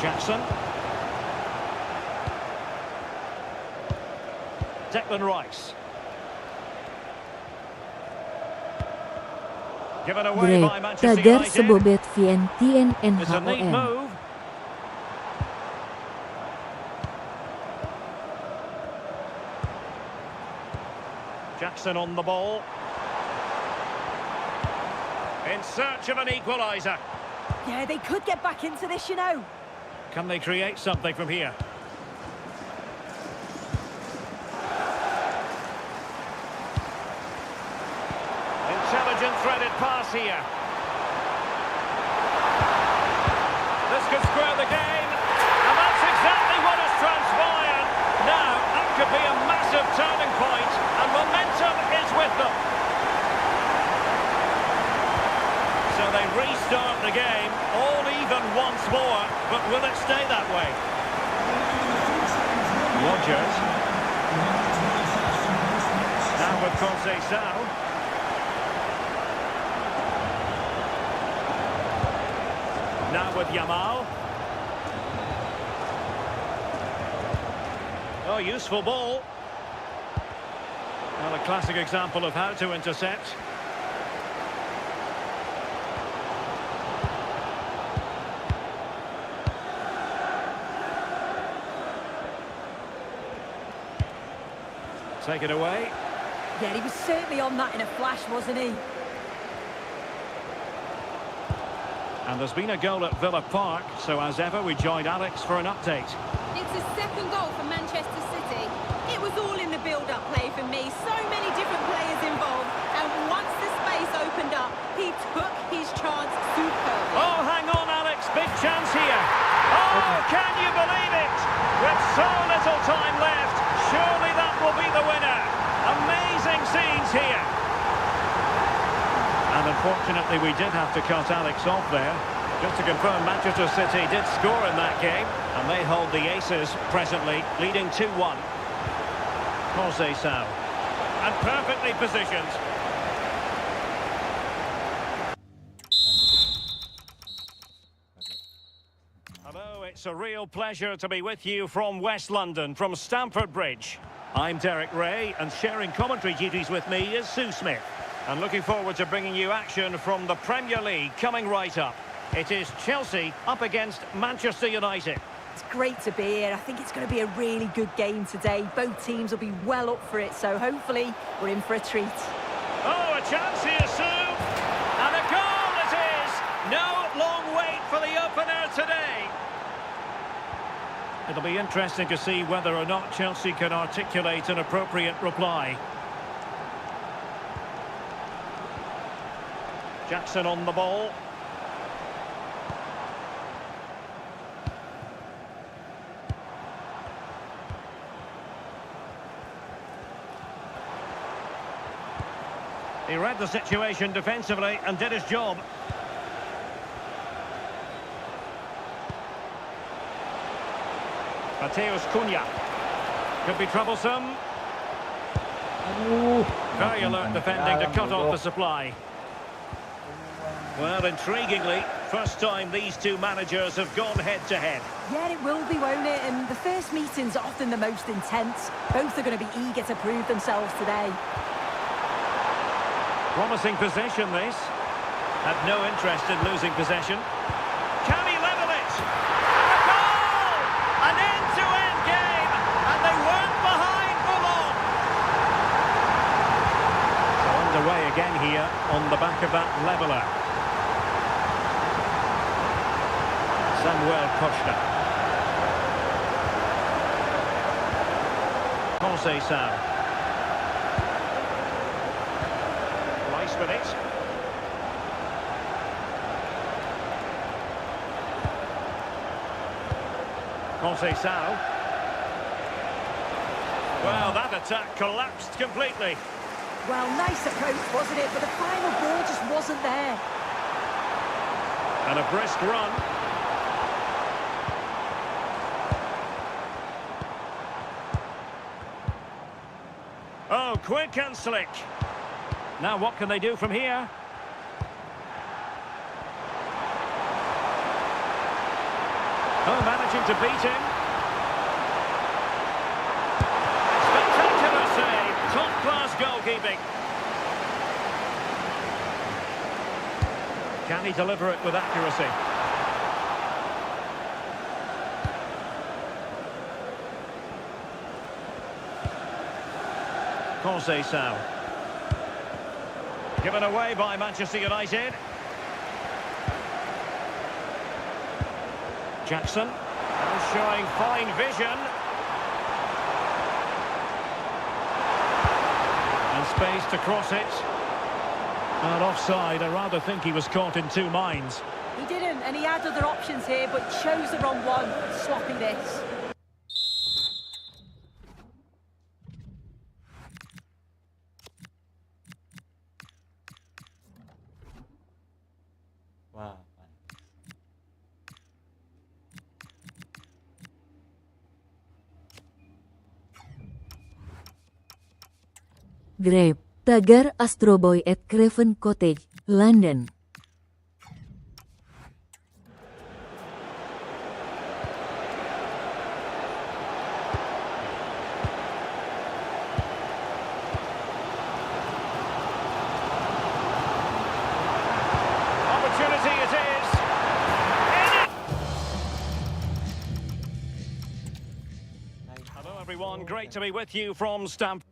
Jackson. Declan Rice. Given away by Greget, Manchester tagar United. sebobet VNTN It's a neat NHON. move. Jackson on the ball. In search of an equaliser. Yeah, they could get back into this, you know. Can they create something from here? Intelligent threaded pass here. This could square the game, and that's exactly what has transpired. Now, that could be a massive turning point, and momentum is with them. So they restart the game, all even once more, but will it stay that way? Rodgers. Now with Conceição. Now with Yamal. Oh, useful ball. Well, a classic example of how to intercept. Take it away. Yeah, he was certainly on that in a flash, wasn't he? And there's been a goal at Villa Park, so as ever we joined Alex for an update. It's a second goal for Manchester City. It was all in the build-up play for me. So many different players involved. And once the space opened up, he took his chance superbly. Oh, hang on, Alex. Big chance here. Oh, can you believe it? With so little time left, surely that will be the winner. Amazing scenes here. And unfortunately, we did have to cut Alex off there. Just to confirm, Manchester City did score in that game, and they hold the aces presently, leading 2-1. Conceição. And perfectly positioned. Hello, it's a real pleasure to be with you from West London, from Stamford Bridge. I'm Derek Ray, and sharing commentary duties with me is Sue Smith. And looking forward to bringing you action from the Premier League coming right up. It is Chelsea up against Manchester United. It's great to be here. I think it's going to be a really good game today. Both teams will be well up for it, so hopefully we're in for a treat. Oh, a chance here, Sue! And a goal it is! No long wait for the opener today. It'll be interesting to see whether or not Chelsea can articulate an appropriate reply. Jackson on the ball. He read the situation defensively and did his job. Mateus Cunha. Could be troublesome. Very alert defending to cut off the supply. Well, intriguingly, first time these two managers have gone head-to-head. Yeah, it will be, won't it? And the first meetings are often the most intense. Both are going to be eager to prove themselves today. Promising possession, this. Had no interest in losing possession. Can he level it? And a goal! An end-to-end game, and they weren't behind for long. So underway again here on the back of that leveller. Samuel Koshna. Conceição. Rice with it. Conceição. Well, that attack collapsed completely. Well, nice approach, wasn't it? But the final ball just wasn't there. And a brisk run. Oh, quick and slick. Now what can they do from here? Oh, managing to beat him. Spectacular save. Top-class goalkeeping. Can he deliver it with accuracy? Conceição. Given away by Manchester United. Jackson. And showing fine vision. And space to cross it. And offside, I rather think he was caught in two minds. He didn't, and he had other options here, but chose the wrong one. Sloppy this. Wow. Grape, tagar Astro Boy at Craven Cottage, London. Opportunity it is. Hello everyone, great to be with you from Stamford.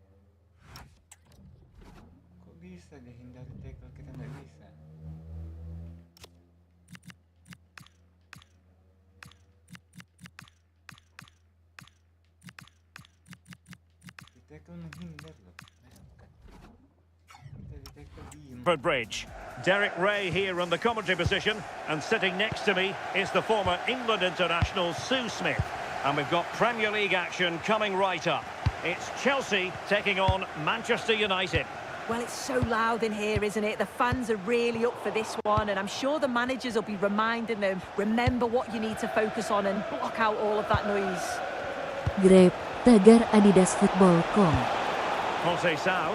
Kok bisa deh hindari tackle, kita nggak bisa. Di tackle menghindar loh. Bayangkan. Kita di tackle diem. Bridge. Derek Ray here in the commentary position, and sitting next to me is the former England international Sue Smith. And we've got Premier League action coming right up. It's Chelsea taking on Manchester United. Well, it's so loud in here, isn't it? The fans are really up for this one, and I'm sure the managers will be reminding them, remember what you need to focus on and block out all of that noise. Grape, tagar Adidas Football.com. Conceição.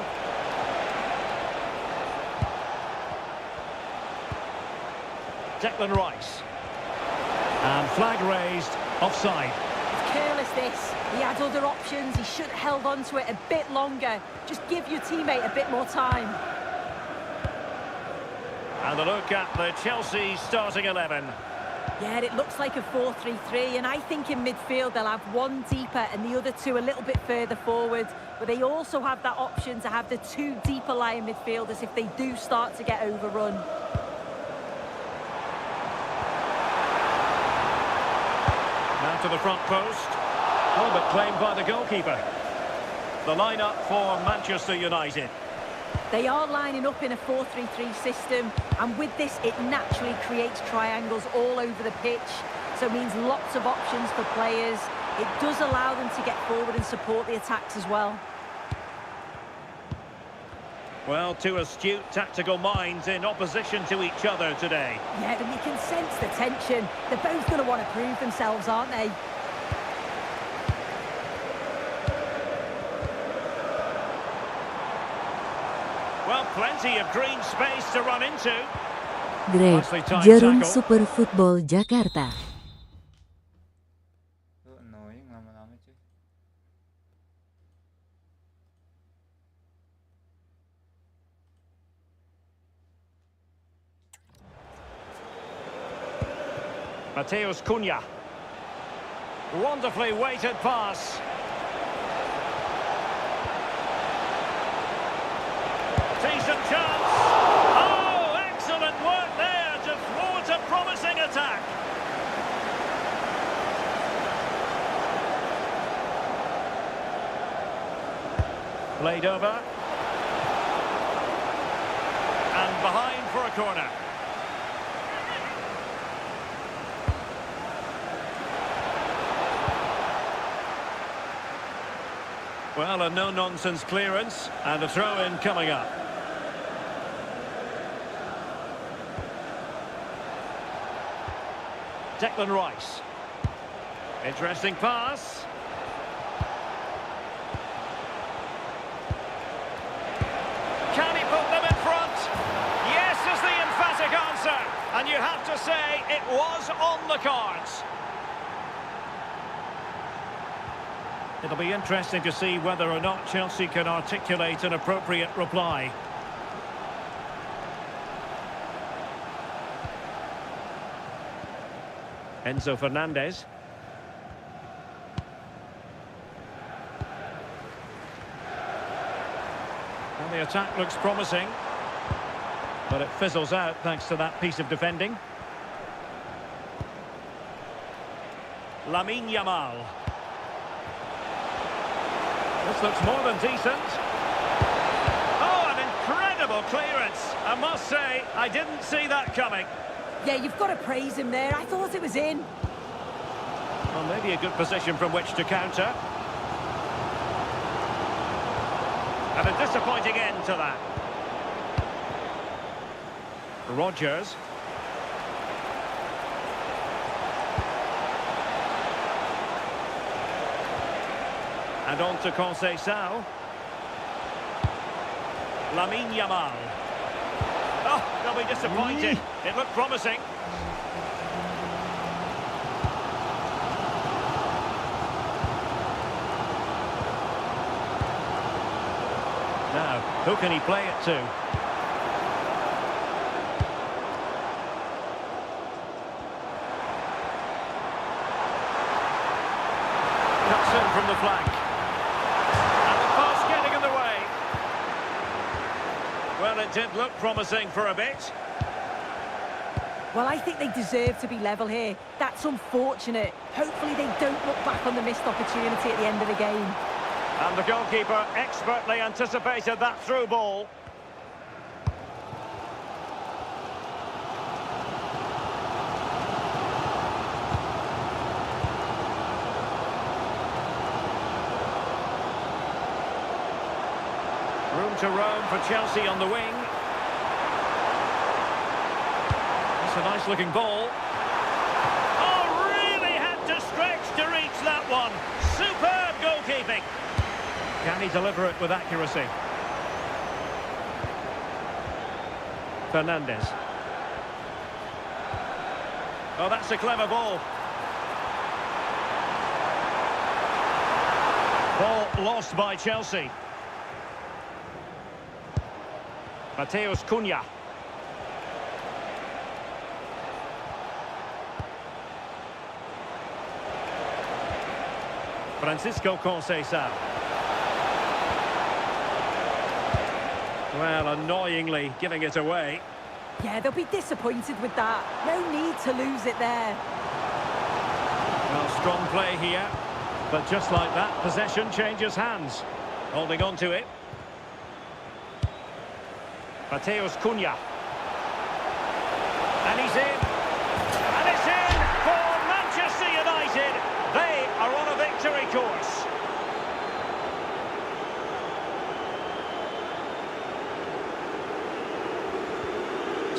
Declan Rice. And flag raised, offside. It's careless this. He had other options. He should have held on to it a bit longer. Just give your teammate a bit more time. And a look at the Chelsea starting 11. Yeah, it looks like a 4-3-3, and I think in midfield they'll have one deeper and the other two a little bit further forward. But they also have that option to have the two deeper lying midfielders if they do start to get overrun. Now to the front post. Oh, but claimed by the goalkeeper. The lineup for Manchester United. They are lining up in a 4-3-3 system, and with this it naturally creates triangles all over the pitch, so it means lots of options for players. It does allow them to get forward and support the attacks as well. Well, two astute tactical minds in opposition to each other today. Yeah, and you can sense the tension. They're both going to want to prove themselves, aren't they? Well, plenty of green space to run into. Grape, Nicely timed Jarum tackle. Super Football Jakarta. Tuh annoying lama-lama cuy. Mateus Cunha. Wonderfully weighted pass. Decent chance. Oh, excellent work there to thwart a promising attack. Played over. And behind for a corner. Well, a no-nonsense clearance and a throw-in coming up. Declan Rice. Interesting pass. Can he put them in front? Yes is the emphatic answer. And you have to say it was on the cards. It'll be interesting to see whether or not Chelsea can articulate an appropriate reply. Enzo Fernandez. And the attack looks promising, but it fizzles out thanks to that piece of defending. Lamine Yamal. This looks more than decent. Oh, an incredible clearance. I must say, I didn't see that coming. Yeah, you've got to praise him there. I thought it was in. Well, maybe a good position from which to counter. And a disappointing end to that. Rodgers. And on to Conceição. Lamine Yamal. Oh, they'll be disappointed. It looked promising. Now, who can he play it to? Cuts in from the flank. And the pass getting in the way. Well, it did look promising for a bit. Well, I think they deserve to be level here. That's unfortunate. Hopefully they don't look back on the missed opportunity at the end of the game. And the goalkeeper expertly anticipated that through ball. Room to roam for Chelsea on the wing. It's a nice looking ball. Oh, really had to stretch to reach that one. Superb goalkeeping. Can he deliver it with accuracy? Fernandez. Oh, that's a clever ball. Ball lost by Chelsea. Mateus Cunha. Francisco Conceição. Well, annoyingly giving it away. Yeah, they'll be disappointed with that. No need to lose it there. Well, strong play here. But just like that, possession changes hands. Holding on to it. Mateus Cunha. And he's in. And it's in for Manchester United. They are on a victory course.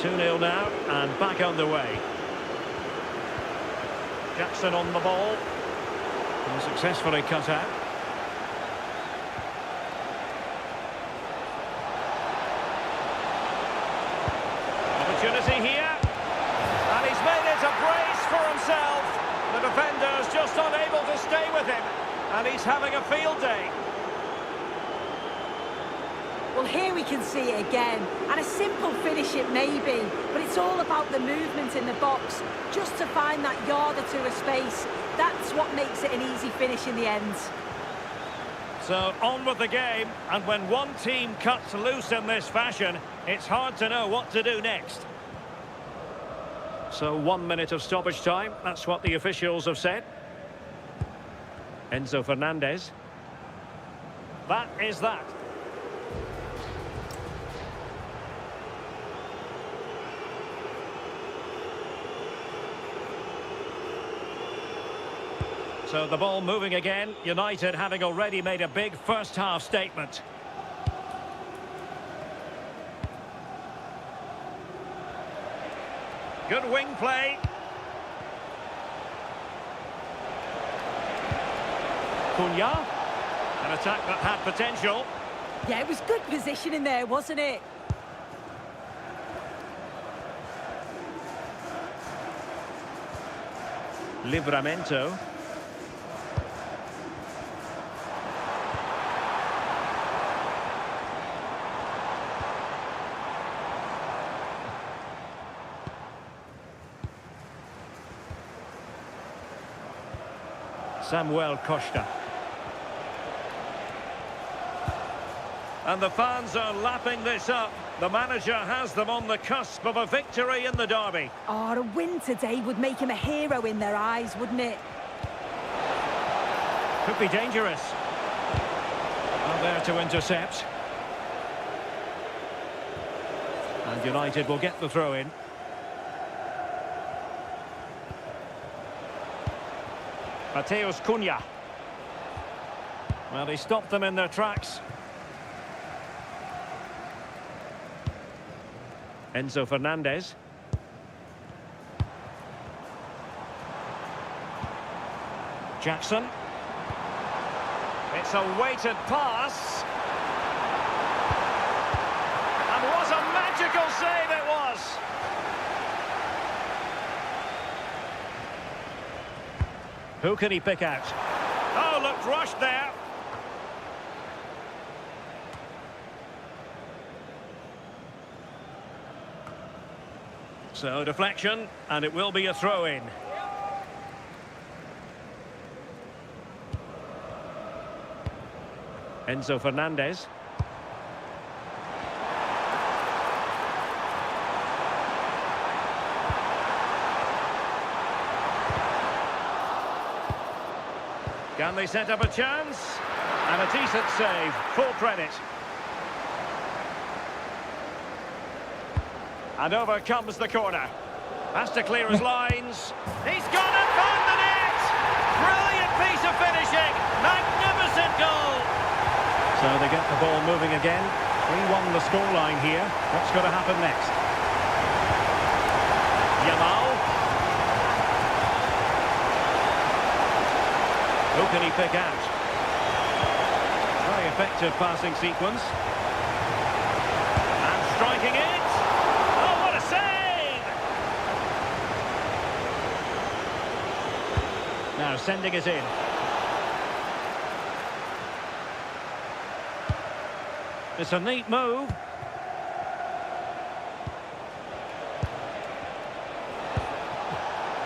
Two-nil now, and back underway. Jackson on the ball. And successfully cut out. Opportunity here. And he's made it a brace for himself. The defender's just unable to stay with him. And he's having a field day. Well, here we can see it again. And a simple finish it may be, but it's all about the movement in the box. Just to find that yard or two of space. That's what makes it an easy finish in the end. So, on with the game. And when one team cuts loose in this fashion, it's hard to know what to do next. So, 1 minute of stoppage time. That's what the officials have said. Enzo Fernandez. That is that. So the ball moving again. United having already made a big first-half statement. Good wing play. Cunha. An attack that had potential. Yeah, it was good positioning there, wasn't it? Livramento. Samuel Costa. And the fans are lapping this up. The manager has them on the cusp of a victory in the derby. Oh, a win today would make him a hero in their eyes, wouldn't it? Could be dangerous. Not there to intercept. And United will get the throw in. Mateus Cunha. Well, he stopped them in their tracks. Enzo Fernandez. Jackson. It's a weighted pass. And what a magical save it was! Who can he pick out? Oh, looked rushed there. So, deflection, and it will be a throw-in. Enzo Fernandez. Can they set up a chance? And a decent save, full credit. And over comes the corner. Has to clear his lines. He's gone and found the net! Brilliant piece of finishing! Magnificent goal! So they get the ball moving again. 3-1 the scoreline here. What's going to happen next? Yamal. Who can he pick out? Very effective passing sequence. And striking it. Oh, what a save! Now sending it in. It's a neat move.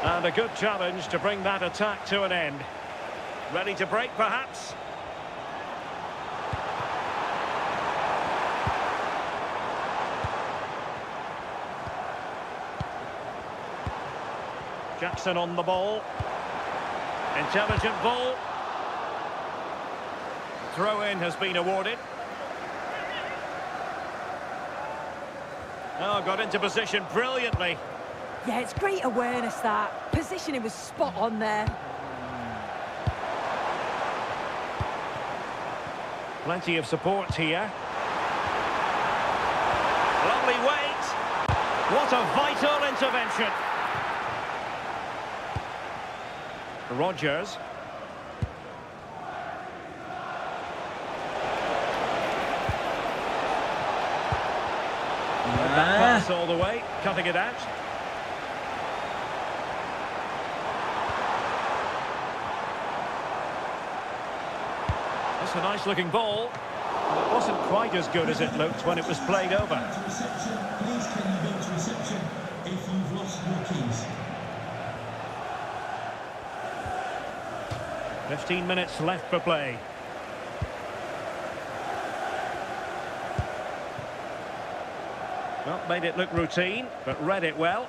And a good challenge to bring that attack to an end. Ready to break, perhaps? Jackson on the ball. Intelligent ball. Throw-in has been awarded. Oh, got into position brilliantly. Yeah, it's great awareness, that. Positioning was spot on there. Plenty of support here. Lovely weight. What a vital intervention. Rodgers. That pass all the way, cutting it out. That's a nice looking ball. It wasn't quite as good as it looked when it was played over. Please can you go to reception if you've lost your keys? 15 minutes left for play. Well, made it look routine, but read it well.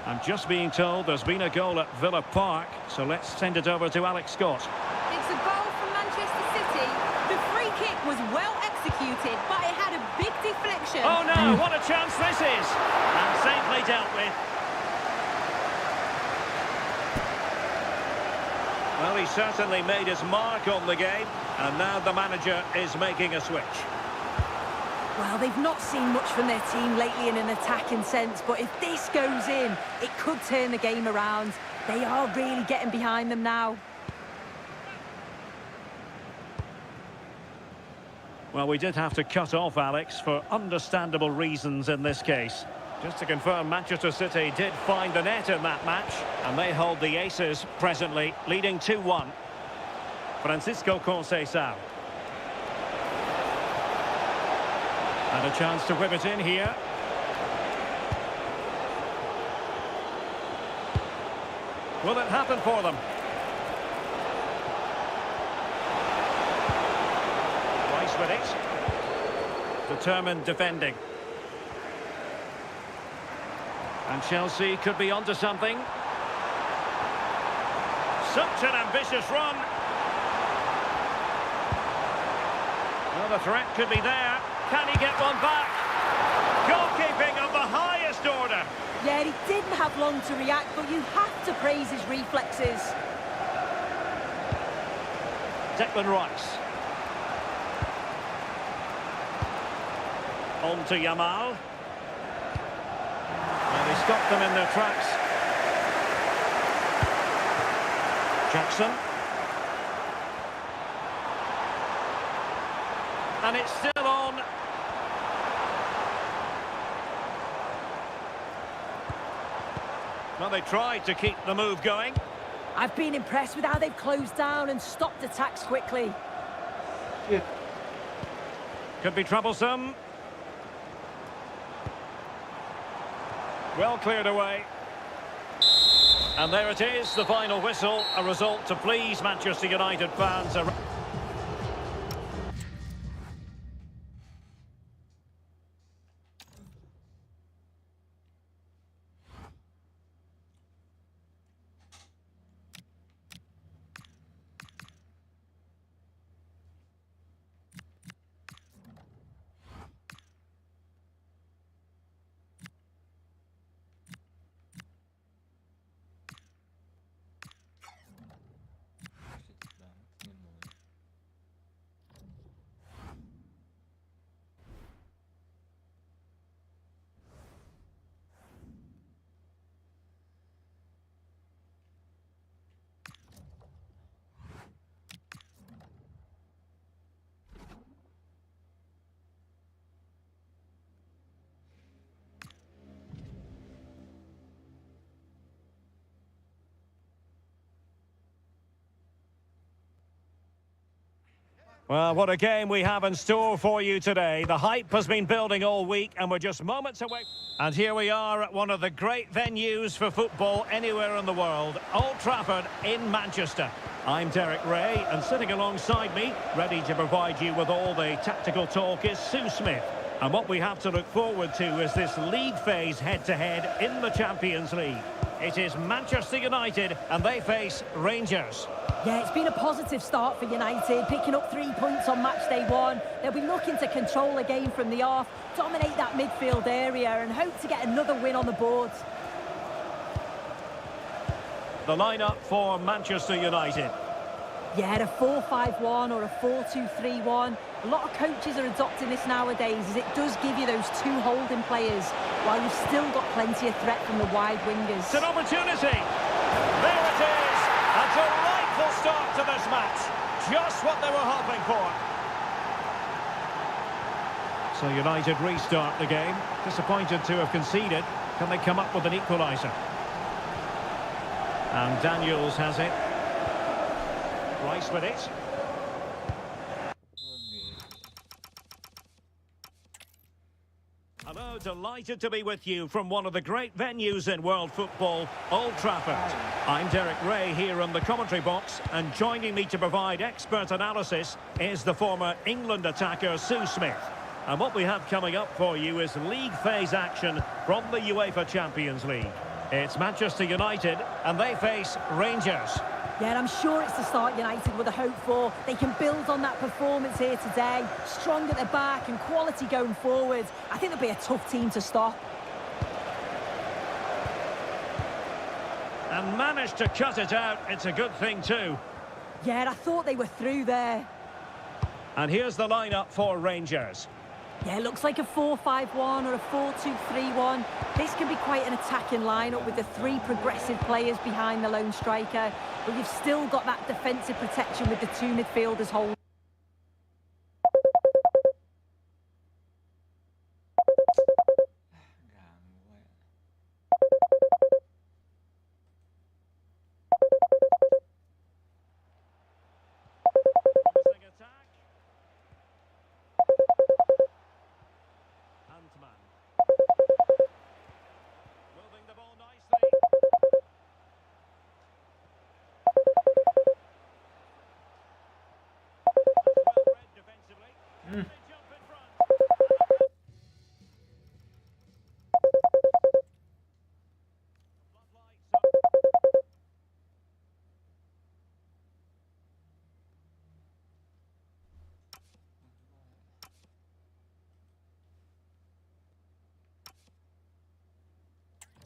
I'm just being told there's been a goal at Villa Park, so let's send it over to Alex Scott. It's a goal for Manchester City. The free kick was well executed, but it had a big deflection. Oh no, what a chance this is! And safely dealt with. Well, he certainly made his mark on the game, and now the manager is making a switch. Well, they've not seen much from their team lately in an attacking sense, but if this goes in, it could turn the game around. They are really getting behind them now. Well, we did have to cut off Alex for understandable reasons in this case. Just to confirm, Manchester City did find the net in that match, and they hold the aces presently, leading 2-1. Francisco Conceição. And a chance to whip it in here. Will it happen for them? Rice with it. Determined defending. And Chelsea could be onto something. Such an ambitious run. Well, the threat could be there. Can he get one back? Goalkeeping of the highest order. Yeah, he didn't have long to react, but you have to praise his reflexes. Declan Rice. On to Yamal. And he stopped them in their tracks. Jackson. And it's still on. Well, they tried to keep the move going. I've been impressed with how they've closed down and stopped attacks quickly. Shit. Could be troublesome. Well cleared away. And there it is, the final whistle. A result to please Manchester United fans. Well, what a game we have in store for you today. The hype has been building all week and we're just moments away. And here we are at one of the great venues for football anywhere in the world, Old Trafford in Manchester. I'm Derek Ray, and sitting alongside me, ready to provide you with all the tactical talk, is Sue Smith. And what we have to look forward to is this league phase head-to-head in the Champions League. It is Manchester United and they face Rangers. Yeah, it's been a positive start for United, picking up 3 points on match day one. They'll be looking to control the game from the off, dominate that midfield area and hope to get another win on the board. The lineup for Manchester United. Yeah, a 4-5-1 or a 4-2-3-1. A lot of coaches are adopting this nowadays as it does give you those two holding players while you've still got plenty of threat from the wide wingers. It's an opportunity. There it is. A delightful start to this match. Just what they were hoping for. So United restart the game. Disappointed to have conceded. Can they come up with an equaliser? And Daniels has it. Rice with it. Hello, delighted to be with you from one of the great venues in world football, Old Trafford. I'm Derek Ray here in the commentary box, and joining me to provide expert analysis is the former England attacker Sue Smith. And what we have coming up for you is league phase action from the UEFA Champions League. It's Manchester United and they face Rangers. Yeah, I'm sure it's the start United would have hoped for. They can build on that performance here today. Strong at the back and quality going forward. I think they'll be a tough team to stop. And managed to cut it out. It's a good thing too. Yeah, I thought they were through there. And here's the lineup for Rangers. Yeah, it looks like a 4-5-1 or a 4-2-3-1. This can be quite an attacking lineup with the three progressive players behind the lone striker. But you've still got that defensive protection with the two midfielders holding.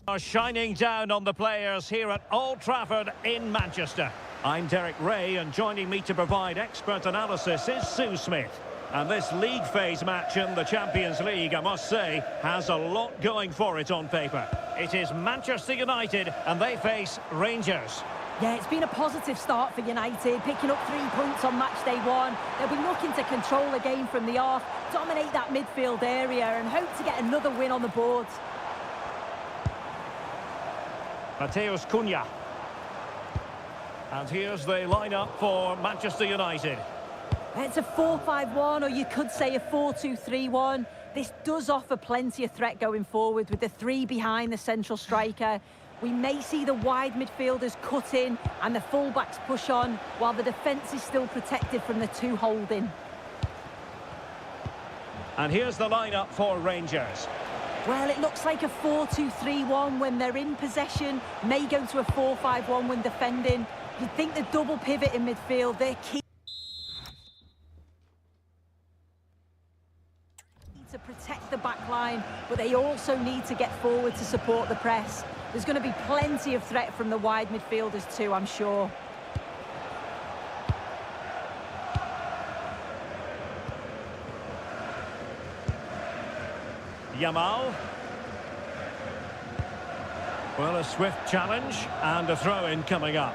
Are shining down on the players here at Old Trafford in Manchester. I'm Derek Ray, and joining me to provide expert analysis is Sue Smith. And this league phase match in the Champions League, I must say, has a lot going for it on paper. It is Manchester United, and they face Rangers. Yeah, it's been a positive start for United, picking up 3 points on match day 1. They'll be looking to control the game from the off, dominate that midfield area, and hope to get another win on the board. Mateus Cunha. And here's the lineup for Manchester United. It's a 4-5-1, or you could say a 4-2-3-1. This does offer plenty of threat going forward with the 3 behind the central striker. We may see the wide midfielders cut in and the fullbacks push on, while the defence is still protected from the 2 holding. And here's the lineup for Rangers. Well, it looks like a 4-2-3-1 when they're in possession, may go to a 4-5-1 when defending. You'd think the double pivot in midfield, they're key to protect the back line, but they also need to get forward to support the press. There's going to be plenty of threat from the wide midfielders too, I'm sure. Yamal. Well, a swift challenge and a throw-in coming up.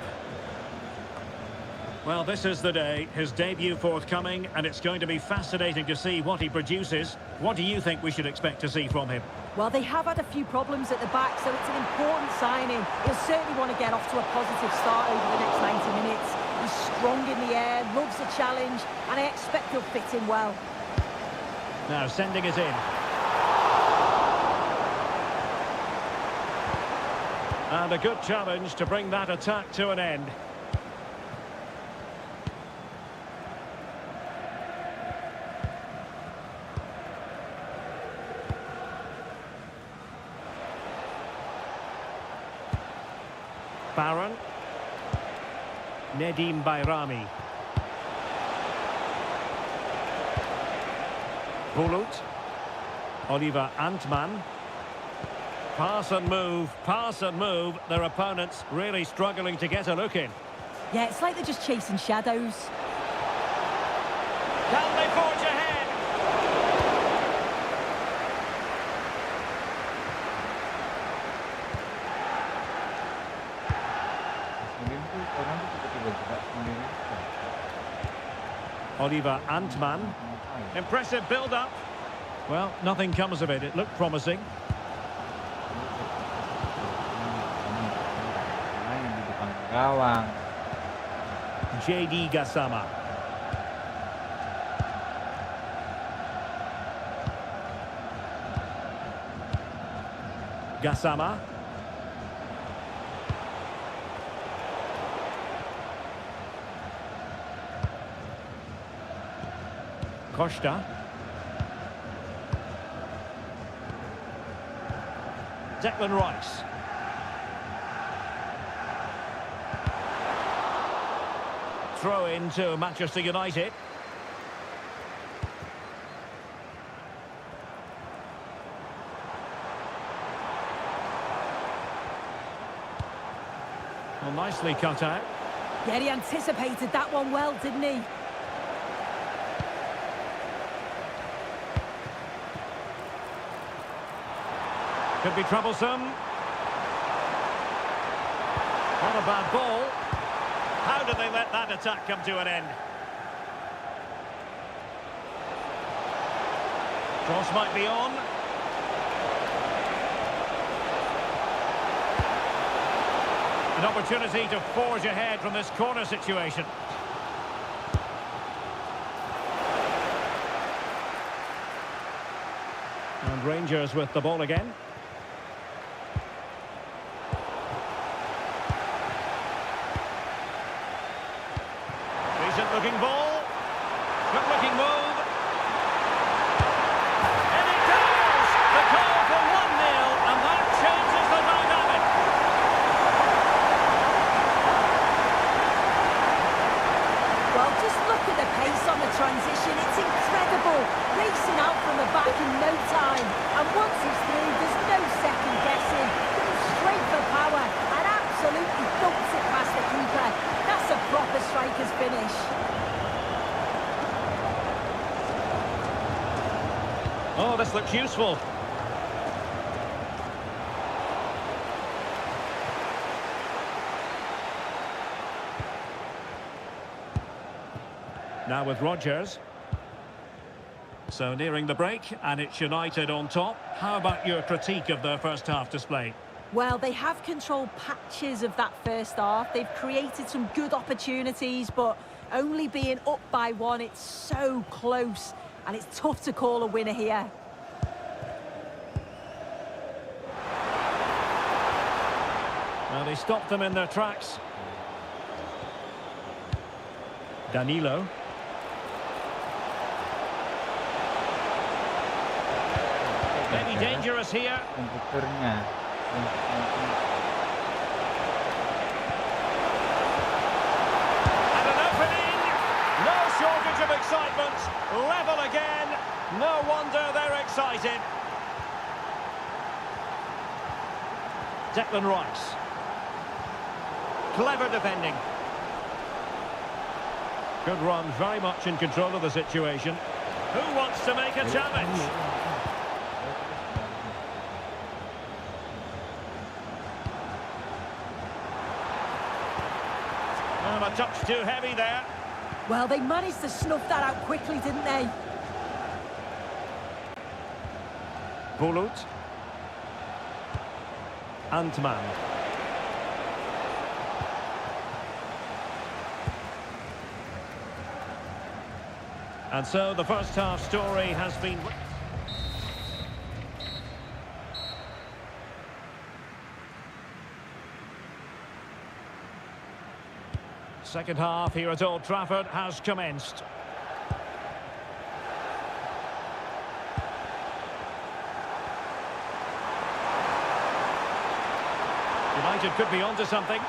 Well, this is the day, his debut forthcoming, and it's going to be fascinating to see what he produces. What do you think we should expect to see from him? Well, they have had a few problems at the back, so it's an important signing. He'll certainly want to get off to a positive start over the next 90 minutes. He's strong in the air, loves a challenge, and I expect he'll fit in well. Now, sending it in. And a good challenge to bring that attack to an end. Baron. Nedim Bayrami. Bulut. Oliver Antman. Pass and move. Their opponents really struggling to get a look in. Yeah, it's like they're just chasing shadows. Can they forge ahead? Kemudian tuh orang tuh tiba-tiba gerak sendiri. Oliver Antman. Impressive build-up. Well, nothing comes of it. It looked promising. Main di depan gawang. JD Gassama. Gassama. Costa. Declan Rice. Throw into Manchester United. Well, nicely cut out. Yeah, he anticipated that one well, didn't he? Could be troublesome. Not a bad ball. How did they let that attack come to an end? Cross might be on. An opportunity to forge ahead from this corner situation. And Rangers with the ball again. Decent looking ball. Good looking move. Oh, this looks useful. Now with Rodgers. So nearing the break, and it's United on top. How about your critique of their first half display? Well, they have controlled patches of that first half. They've created some good opportunities, but only being up by one, it's so close, and it's tough to call a winner here. Well, they stopped them in their tracks. Danilo. Maybe dangerous here. Komputernya. And an opening. No shortage of excitement. Level again. No wonder they're excited. Declan Rice. Clever defending. Good run, very much in control of the situation. Who wants to make a challenge? A touch too heavy there. Well, they managed to snuff that out quickly, didn't they? Bulut. Antman. And so the first half story has been... Second half here at Old Trafford has commenced. United could be onto something.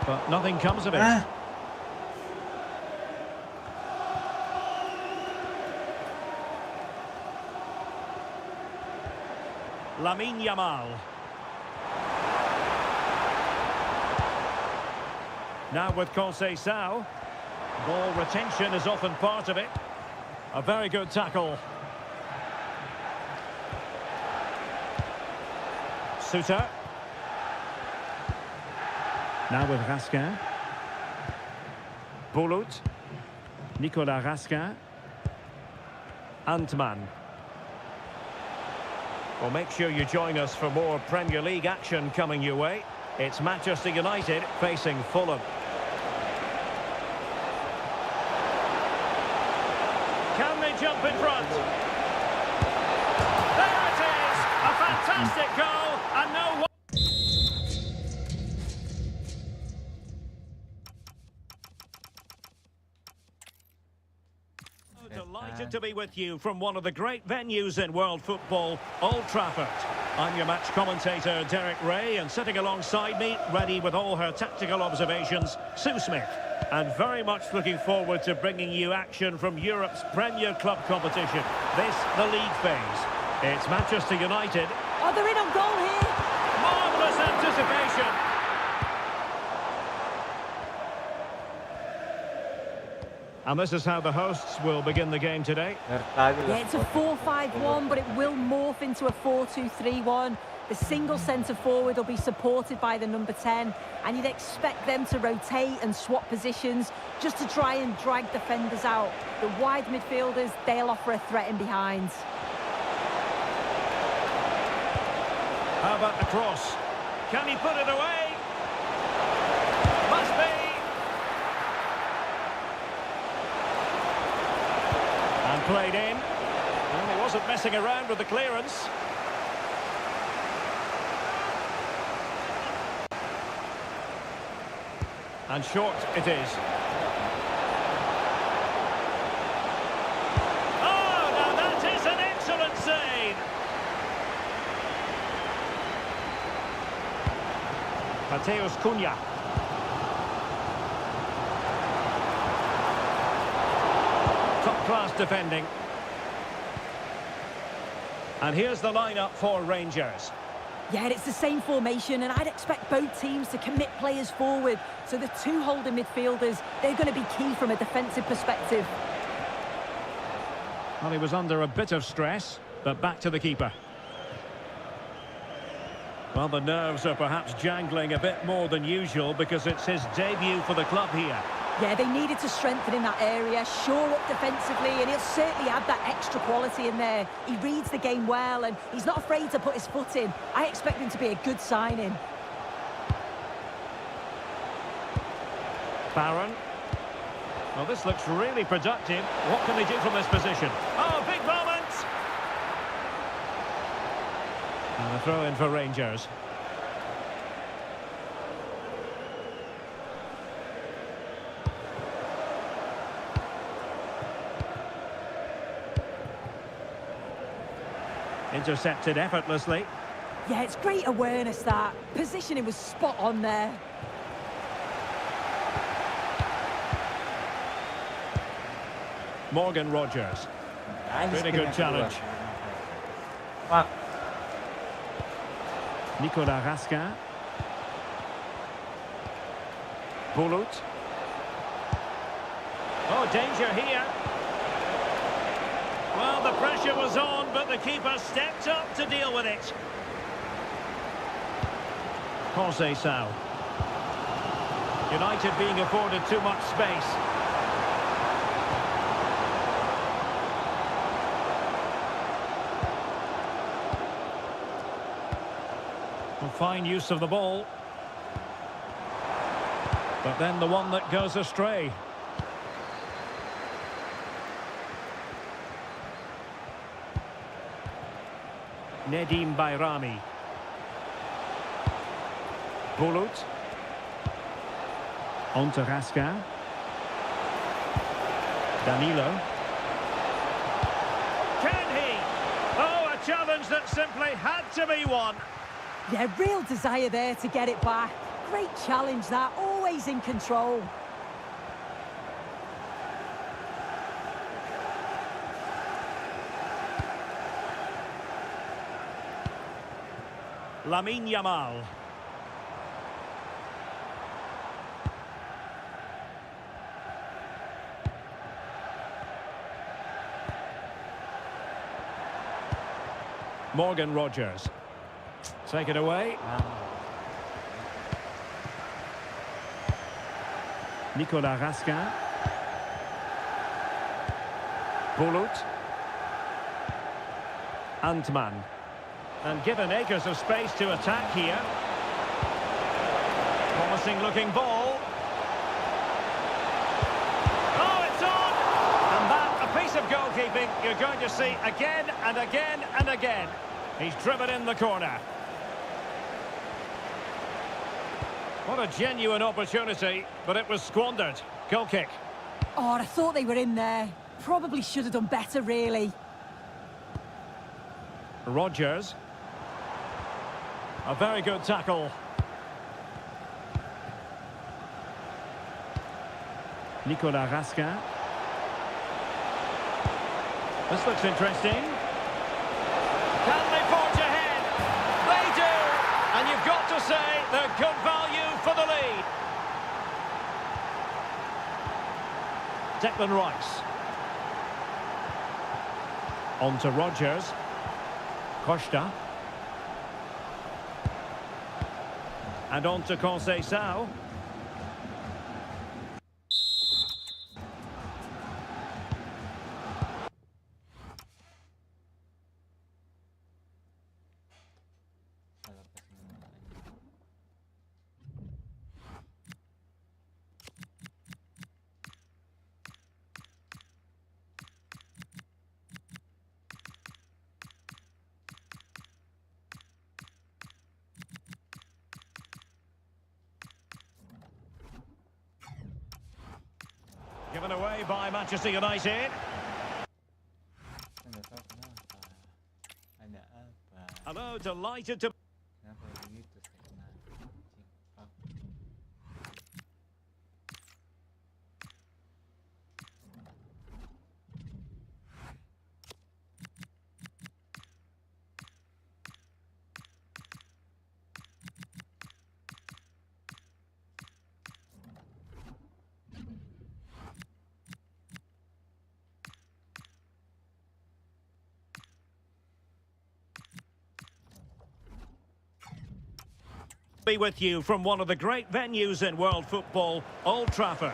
But nothing comes of it. Lamine Yamal. Now with Conceição. Ball retention is often part of it. A very good tackle. Suter. Now with Raskin. Bulut. Nicolas Raskin. Antman. Well, make sure you join us for more Premier League action coming your way. It's Manchester United facing Fulham. Can they jump in front? There it is! A fantastic goal, and no one... Delighted to be with you from one of the great venues in world football, Old Trafford. I'm your match commentator, Derek Ray, and sitting alongside me, ready with all her tactical observations, Sue Smith. And very much looking forward to bringing you action from Europe's Premier Club competition. This, the league phase. It's Manchester United. Oh, they're in on goal here. Marvellous anticipation. And this is how the hosts will begin the game today. Yeah, it's a 4-5-1, but it will morph into a 4-2-3-1. The single centre forward will be supported by the number 10, and you'd expect them to rotate and swap positions just to try and drag defenders out. The wide midfielders, they'll offer a threat in behind. How about the cross? Can he put it away? Must be. And played in. Well, he wasn't messing around with the clearance. And short it is. Oh, now that is an excellent save. Mateus Cunha. Top-class defending. And here's the lineup for Rangers. Yeah, it's the same formation, and I'd expect both teams to commit players forward. So the two holding midfielders, they're going to be key from a defensive perspective. Well, he was under a bit of stress, but back to the keeper. Well, the nerves are perhaps jangling a bit more than usual because it's his debut for the club here. Yeah, they needed to strengthen in that area, shore up defensively, and he'll certainly add that extra quality in there. He reads the game well, and he's not afraid to put his foot in. I expect him to be a good signing. Barron. Well, this looks really productive. What can they do from this position? Oh, big moment! And a throw in for Rangers. Intercepted effortlessly. Yeah, it's great awareness, that. Positioning was spot on there. Morgan Rogers. Really good challenge. Fuck. Nicolas Raskin. Bulut. Oh, danger here. Well, the pressure was on, but the keeper stepped up to deal with it. Conceição. United being afforded too much space. Fine use of the ball. But then the one that goes astray. Nedim Bayrami. Bulut. On to Raskin. Danilo. Can he? Oh, a challenge that simply had to be won. Yeah, real desire there to get it back. Great challenge, that. Always in control. Lamine Yamal. Morgan Rogers. Take it away. Nicolas Raskin. Bulut. Antman. And given acres of space to attack here. Promising looking ball. Oh, it's on! And that, a piece of goalkeeping you're going to see again and again and again. He's driven in the corner. What a genuine opportunity, but it was squandered. Goal kick. Oh, I thought they were in there. Probably should have done better, really. Rogers. A very good tackle. Nicolas Raskin. This looks interesting. Can they forge ahead? They do! And you've got to say they're good value for the lead. Declan Rice. On to Rogers. Costa. And on to Conceição. Given away by Manchester United. Saya nggak tahu kenapa. Ada apa? Hello, delighted to... Kenapa begitu saya kena anjing? Fuck. Be with you from one of the great venues in world football, Old Trafford.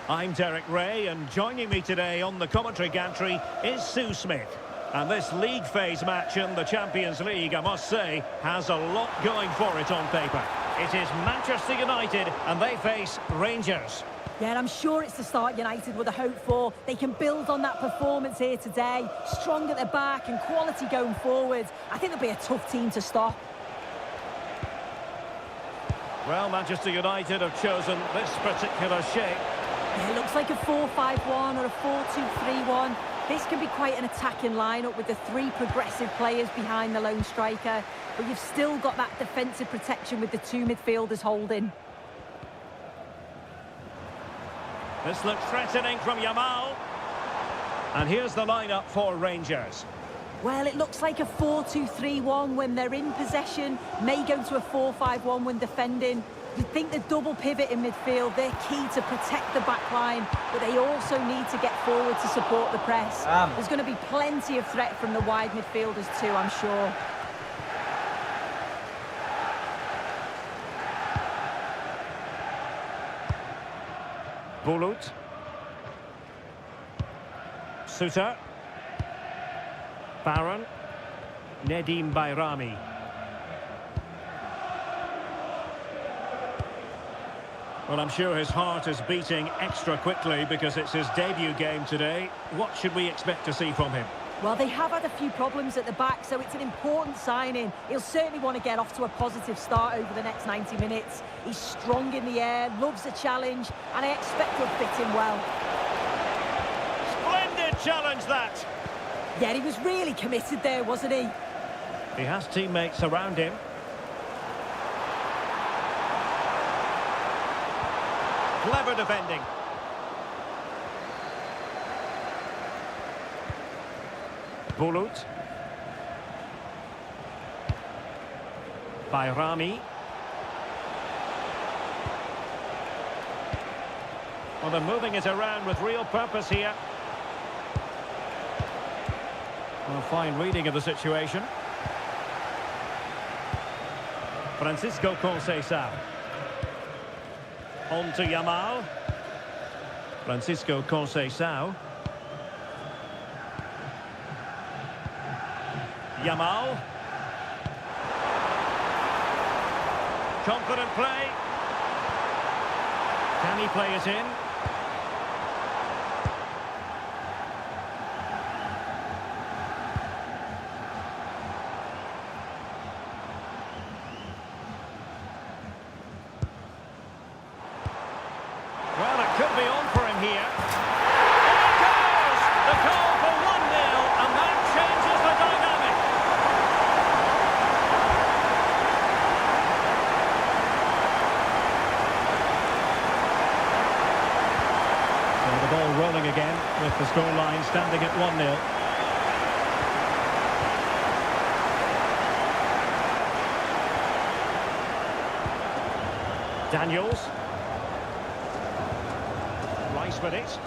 I'm Derek Ray, and joining me today on the commentary gantry is Sue Smith. And this league phase match in the Champions League, I must say, has a lot going for it on paper. It is Manchester United, and they face Rangers. Yeah, and I'm sure it's the start United would have hoped for. They can build on that performance here today. Strong at the back and quality going forward. I think they'll be a tough team to stop. Well, Manchester United have chosen this particular shape. Yeah, it looks like a 4-5-1 or a 4-2-3-1. This can be quite an attacking lineup with the three progressive players behind the lone striker. But you've still got that defensive protection with the two midfielders holding. This looks threatening from Yamal. And here's the lineup for Rangers. Well, it looks like a 4-2-3-1 when they're in possession. May go to a 4-5-1 when defending. You think the double pivot in midfield, they're key to protect the back line, but they also need to get forward to support the press. There's going to be plenty of threat from the wide midfielders too, I'm sure. Bulut. Suter. Baron. Nedim Bayrami. Well, I'm sure his heart is beating extra quickly because it's his debut game today. What should we expect to see from him? Well, they have had a few problems at the back, so it's an important signing. He'll certainly want to get off to a positive start over the next 90 minutes. He's strong in the air, loves a challenge, and I expect he'll fit in well. Splendid challenge, that! Yeah, he was really committed there, wasn't he? He has teammates around him. Clever defending. Bulut. Bayrami. Well, they're moving it around with real purpose here. Well, fine reading of the situation. Francisco Conceição. On to Yamal. Francisco Conceição. Yamal. Confident play. Can he play it in? Well, it could be on for him here. And it goes! The goal for 1-0, and that changes the dynamic. So the ball rolling again with the scoreline standing at 1-0. Daniels. Rice with it.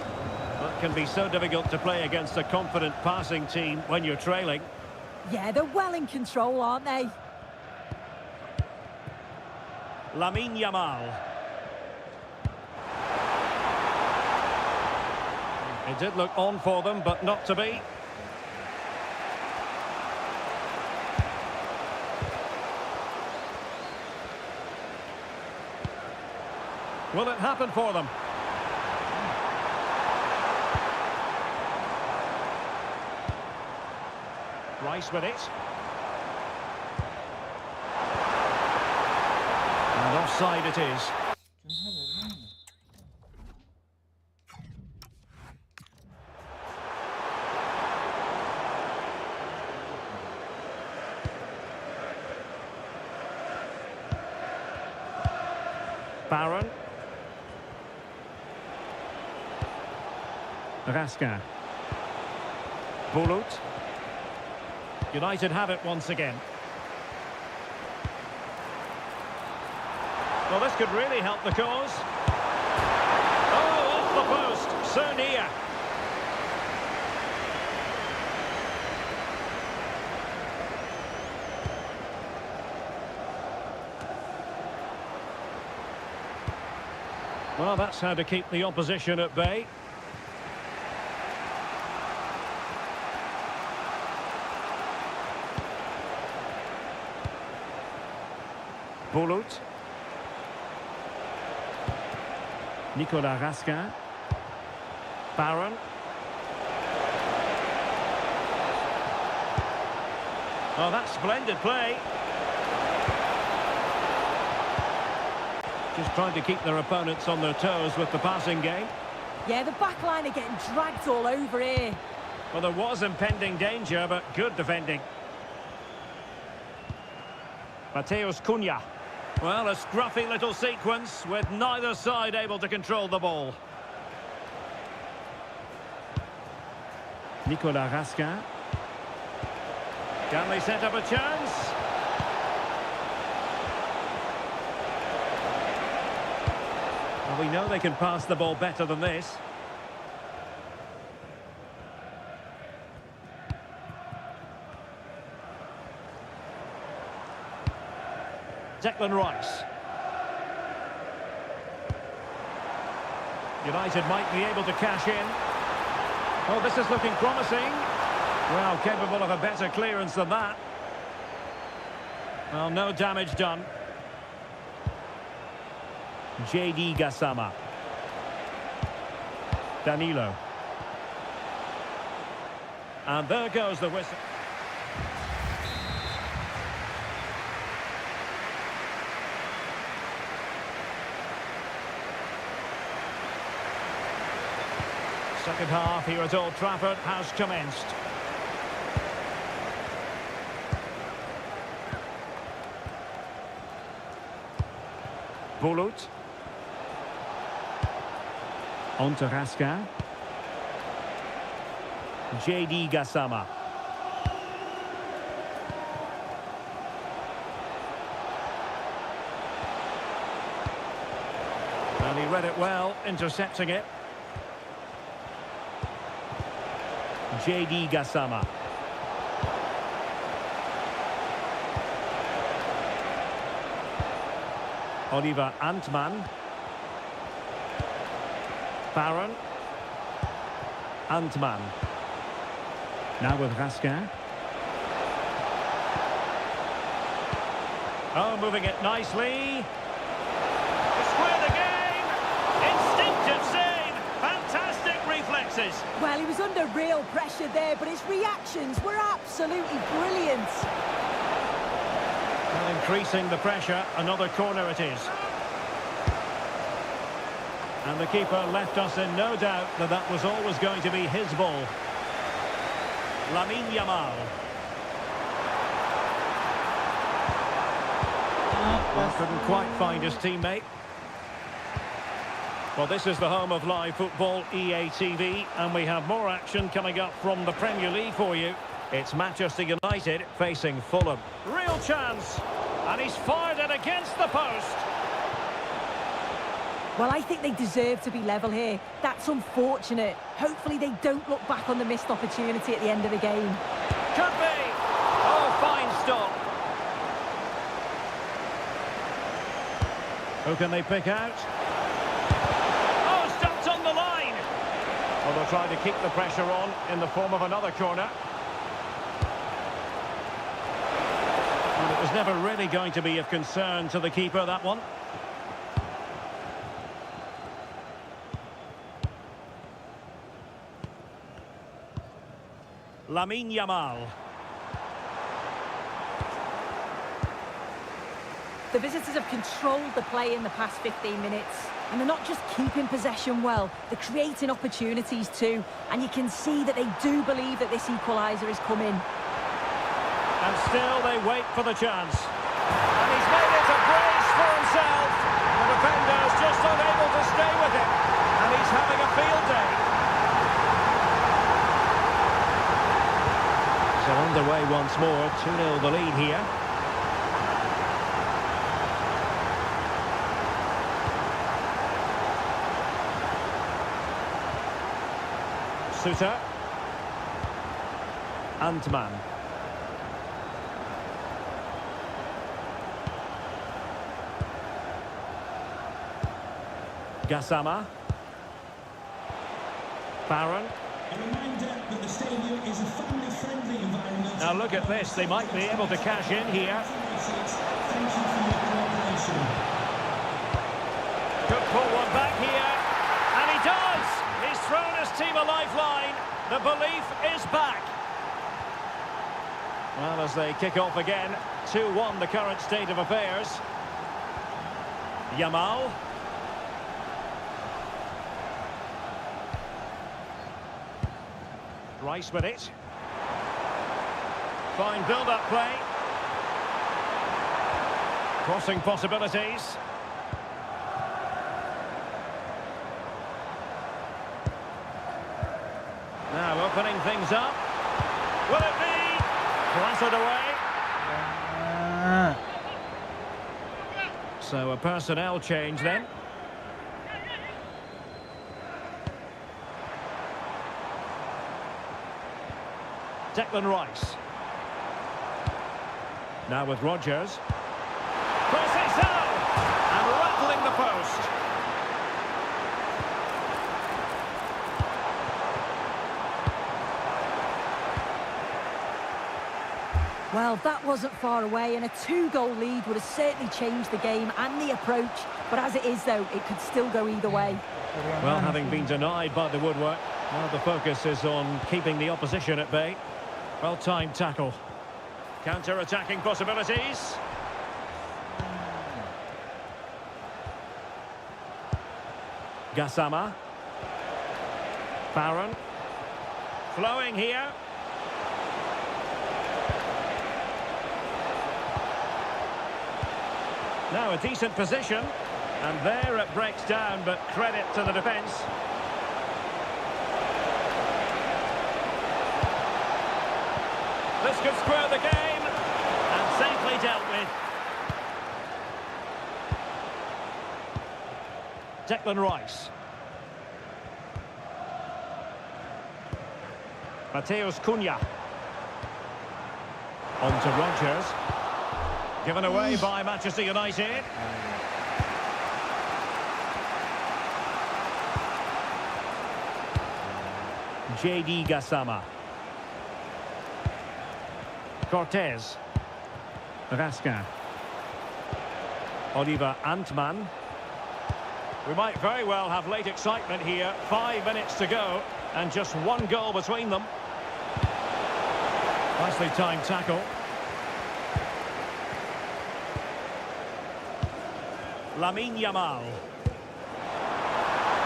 But can be so difficult to play against a confident passing team when you're trailing. Yeah, they're well in control, aren't they? Lamine Yamal. It did look on for them, but not to be. Will it happen for them? Rice with it. And offside it is. Baron. Raskin. Bulut. United have it once again. Well, this could really help the cause. Oh, off the post. So near. Well, that's how to keep the opposition at bay. Bulut. Nicolas Raskin. Baron. Oh, that's splendid play. Just trying to keep their opponents on their toes with the passing game. Yeah, the back line are getting dragged all over here. Well, there was impending danger, but good defending. Mateus Cunha. Well, a scruffy little sequence with neither side able to control the ball. Nicolas Raskin. Can they set up a chance? Well, we know they can pass the ball better than this. Declan Rice. United might be able to cash in. Oh, this is looking promising. Well, capable of a better clearance than that. Well, no damage done. JD Gassama. Danilo. And there goes the whistle. Second half here at Old Trafford has commenced. Bulut. On to Raskin. JD Gassama. And he read it well, intercepting it. JD Gassama. Oliver Antman. Baron. Antman. Now with Raskin. Oh, moving it nicely. To square the game. Instinctive save. Fantastic reflexes. Well, he was under real pressure there, but his reactions were absolutely brilliant. Well, increasing the pressure, another corner it is. And the keeper left us in no doubt that that was always going to be his ball. Lamine Yamal. Well, couldn't quite find his teammate. Well, this is the home of live football, EA TV, and we have more action coming up from the Premier League for you. It's Manchester United facing Fulham. Real chance, and he's fired it against the post. Well, I think they deserve to be level here. That's unfortunate. Hopefully they don't look back on the missed opportunity at the end of the game. Could be. Oh, fine stop. Who can they pick out? Oh, stopped on the line. Well, they'll try to keep the pressure on in the form of another corner. And it was never really going to be of concern to the keeper, that one. Lamine Yamal. The visitors have controlled the play in the past 15 minutes. And they're not just keeping possession well, they're creating opportunities too. And you can see that they do believe that this equaliser is coming. And still they wait for the chance. And he's made it a brace for himself. The defender is just unable to stay with him. And he's having a field day. So underway once more, 2-0 the lead here. Suter. Antman. Gassama. Barron. A reminder that the stadium is a family-friendly environment. Now look at this, they might be able to cash in here. Thank you for your cooperation. Could pull one back here, and he does! He's thrown his team a lifeline. The belief is back. Well, as they kick off again, 2-1 the current state of affairs. Yamal. Rice with it. Fine build-up play. Crossing possibilities. Now opening things up. Will it be? Blasted away. So a personnel change then. Declan Rice. Now with Rodgers. Crosses out! And rattling the post. Well, that wasn't far away, and a 2-goal lead would have certainly changed the game and the approach. But as it is, though, it could still go either way. Well, having been denied by the woodwork, now the focus is on keeping the opposition at bay. Well-timed tackle. Counter-attacking possibilities. Gassama. Barron. Flowing here. Now a decent position. And there it breaks down, but credit to the defence. This could square the game, and safely dealt with. Declan Rice. Mateus Cunha. On to Rodgers. Given away by Manchester United. JD Gassama. Cortez. Raskin. Oliver Antman. We might very well have late excitement here. 5 minutes to go and just 1 goal between them. Nicely timed tackle. Lamine Yamal.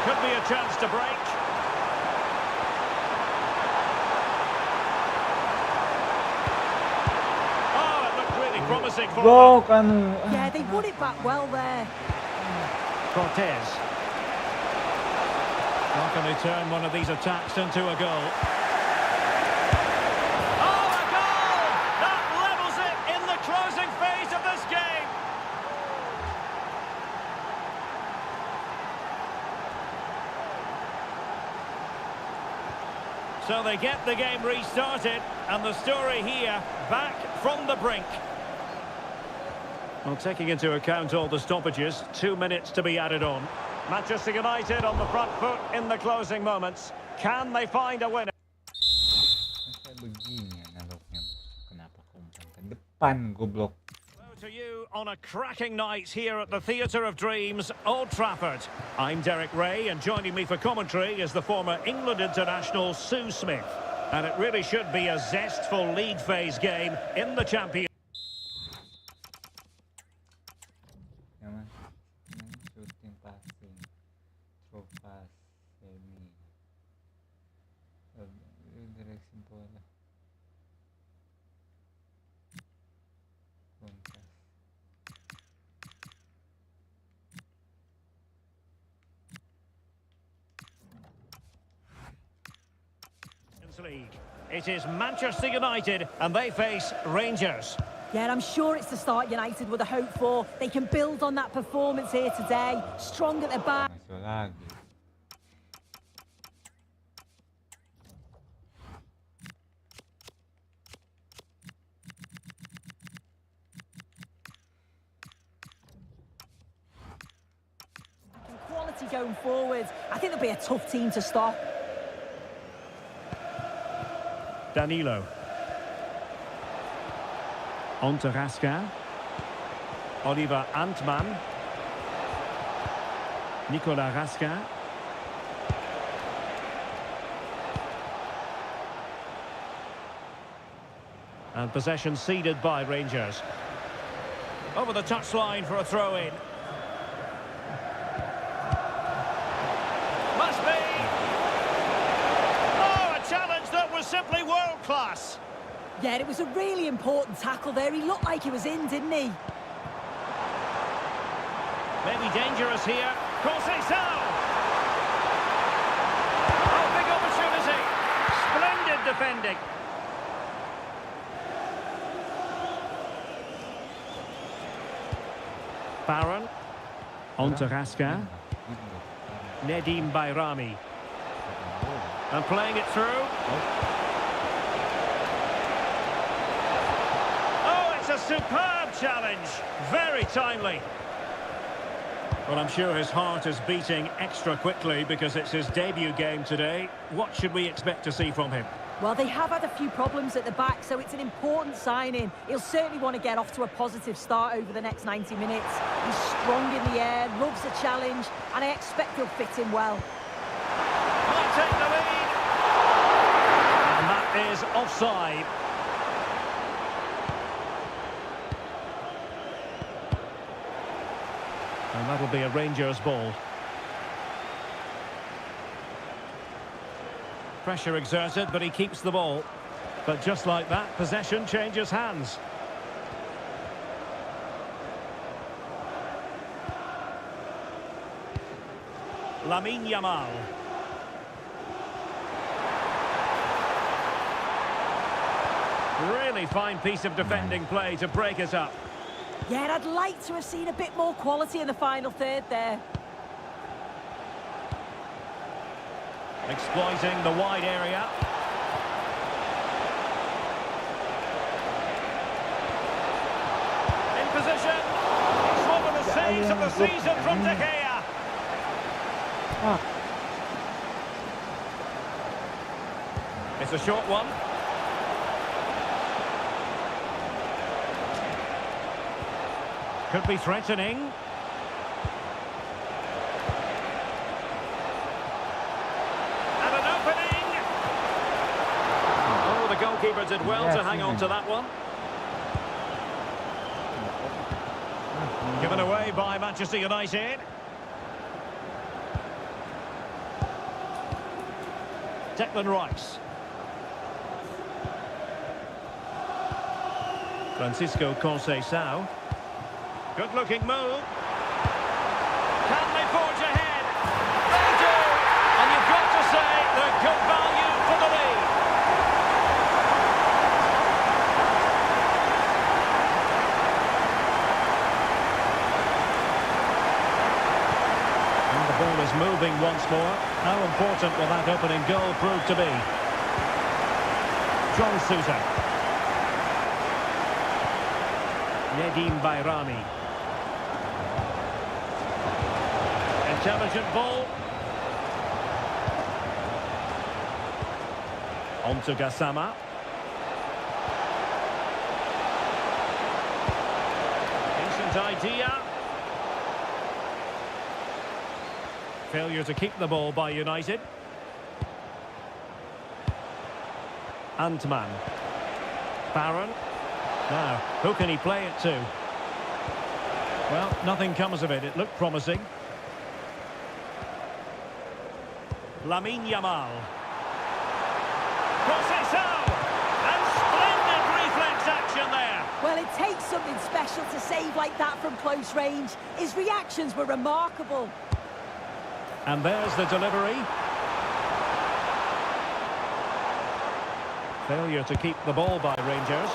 Could be a chance to break. Oh, it looked really promising for them. Yeah, they won it back well there. Cortez. How can they turn one of these attacks into a goal? Oh, a goal! That levels it in the closing phase of this game. So they get the game restarted, and the story here, back from the brink. Well, taking into account all the stoppages, 2 minutes to be added on. Manchester United on the front foot in the closing moments. Can they find a winner? Masa begini ya nalognya. Kenapa kau umpan ke depan, goblok? Hello to you on a cracking night here at the Theatre of Dreams, Old Trafford. I'm Derek Ray, and joining me for commentary is the former England international Sue Smith. And it really should be a zestful league phase game in the Champions. Shooting, passing, throw pass, semi. Direction bola. Kontas. League. It is Manchester United, and they face Rangers. Yeah, I'm sure it's the start United would have hoped for. They can build on that performance here today. Strong at the back. Masuk lagi. quality going forward. I think they'll be a tough team to stop. Danilo. On to Raskin. Oliver Antman. Nicolas Raskin. And possession ceded by Rangers. Over the touchline for a throw-in. Must be! Oh, a challenge that was simply world-class. Yeah, it was a really important tackle there. He looked like he was in, didn't he? Maybe dangerous here. Conceição! Oh, big opportunity. Splendid defending. Baron. On to Raskin. Nedim Bayrami. And playing it through. Oh, it's a superb challenge. Very timely. Well, I'm sure his heart is beating extra quickly because it's his debut game today. What should we expect to see from him? Well, they have had a few problems at the back, so it's an important signing. He'll certainly want to get off to a positive start over the next 90 minutes. He's strong in the air, loves a challenge, and I expect he'll fit in well. Might take the lead. And that is offside. And that'll be a Rangers ball. Pressure exerted, but he keeps the ball. But just like that, possession changes hands. Lamine Yamal. Really fine piece of defending play to break it up. Yeah, and I'd like to have seen a bit more quality in the final third there. Exploiting the wide area. In position. It's one of the saves of the season from De Gea. It's a short one. Could be threatening. Goalkeeper did well to hang on to that one. Given away by Manchester United. Declan Rice. Francisco Conceição. Good looking move. Can they forge ahead? They do! And you've got to say they're good value for the lead. Ball is moving once more. How important will that opening goal prove to be? John Sousa. Nedim Bayrami. Intelligent ball. On to Gassama. Decent idea. Failure to keep the ball by United. Antman. Baron. Now, who can he play it to? Well, nothing comes of it. It looked promising. Lamine Yamal. Conceição! And splendid reflex action there. Well, it takes something special to save like that from close range. His reactions were remarkable. And there's the delivery. Failure to keep the ball by Rangers.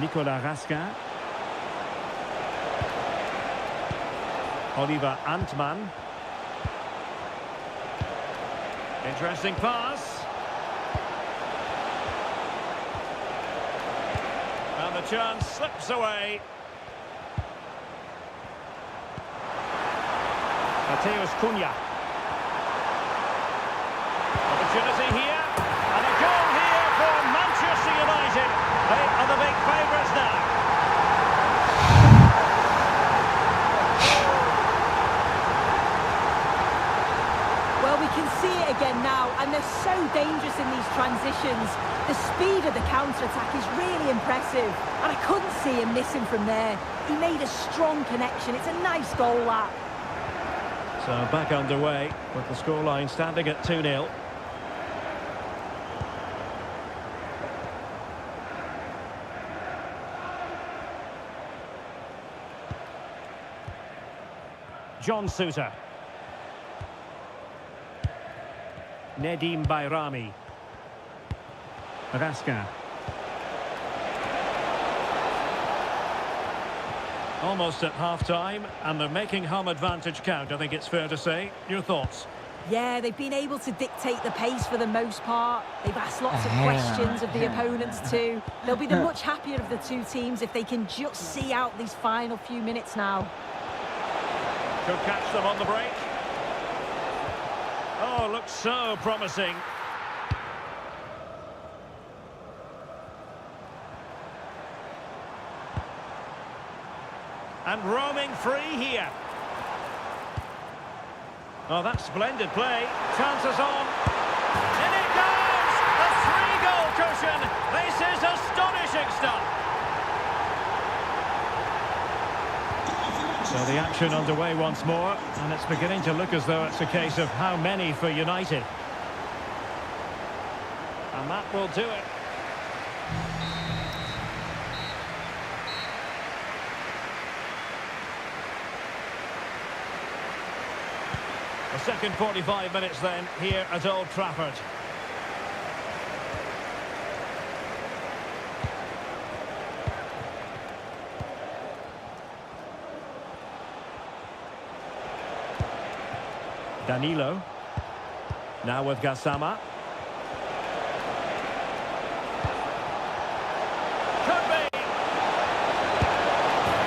Nicolas Raskin. Oliver Antman. Interesting pass. chance slips away. Mateus Cunha. Opportunity here. And a goal here for Manchester United. They are the big favourites now. Well, we can see it again now, and they're so dangerous in these transitions. The speed of the counter-attack is really impressive, and I couldn't see him missing from there. He made a strong connection. It's a nice goal, that. So back underway with the scoreline standing at 2-0. John Sousa. Nedim Bayrami. Raskin. Almost at half-time, and they're making home advantage count, I think it's fair to say. Your thoughts? Yeah, they've been able to dictate the pace for the most part. They've asked lots of questions of the opponents too. They'll be the much happier of the two teams if they can just see out these final few minutes now. Could catch them on the break. Oh, looks so promising. And roaming free here. Oh, that's splendid play. Chances on. In it goes! A 3-goal cushion. This is astonishing stuff. So the action underway once more, and it's beginning to look as though it's a case of how many for United. And that will do it. The second 45 minutes then, here at Old Trafford. Danilo. Now with Gassama. Could be!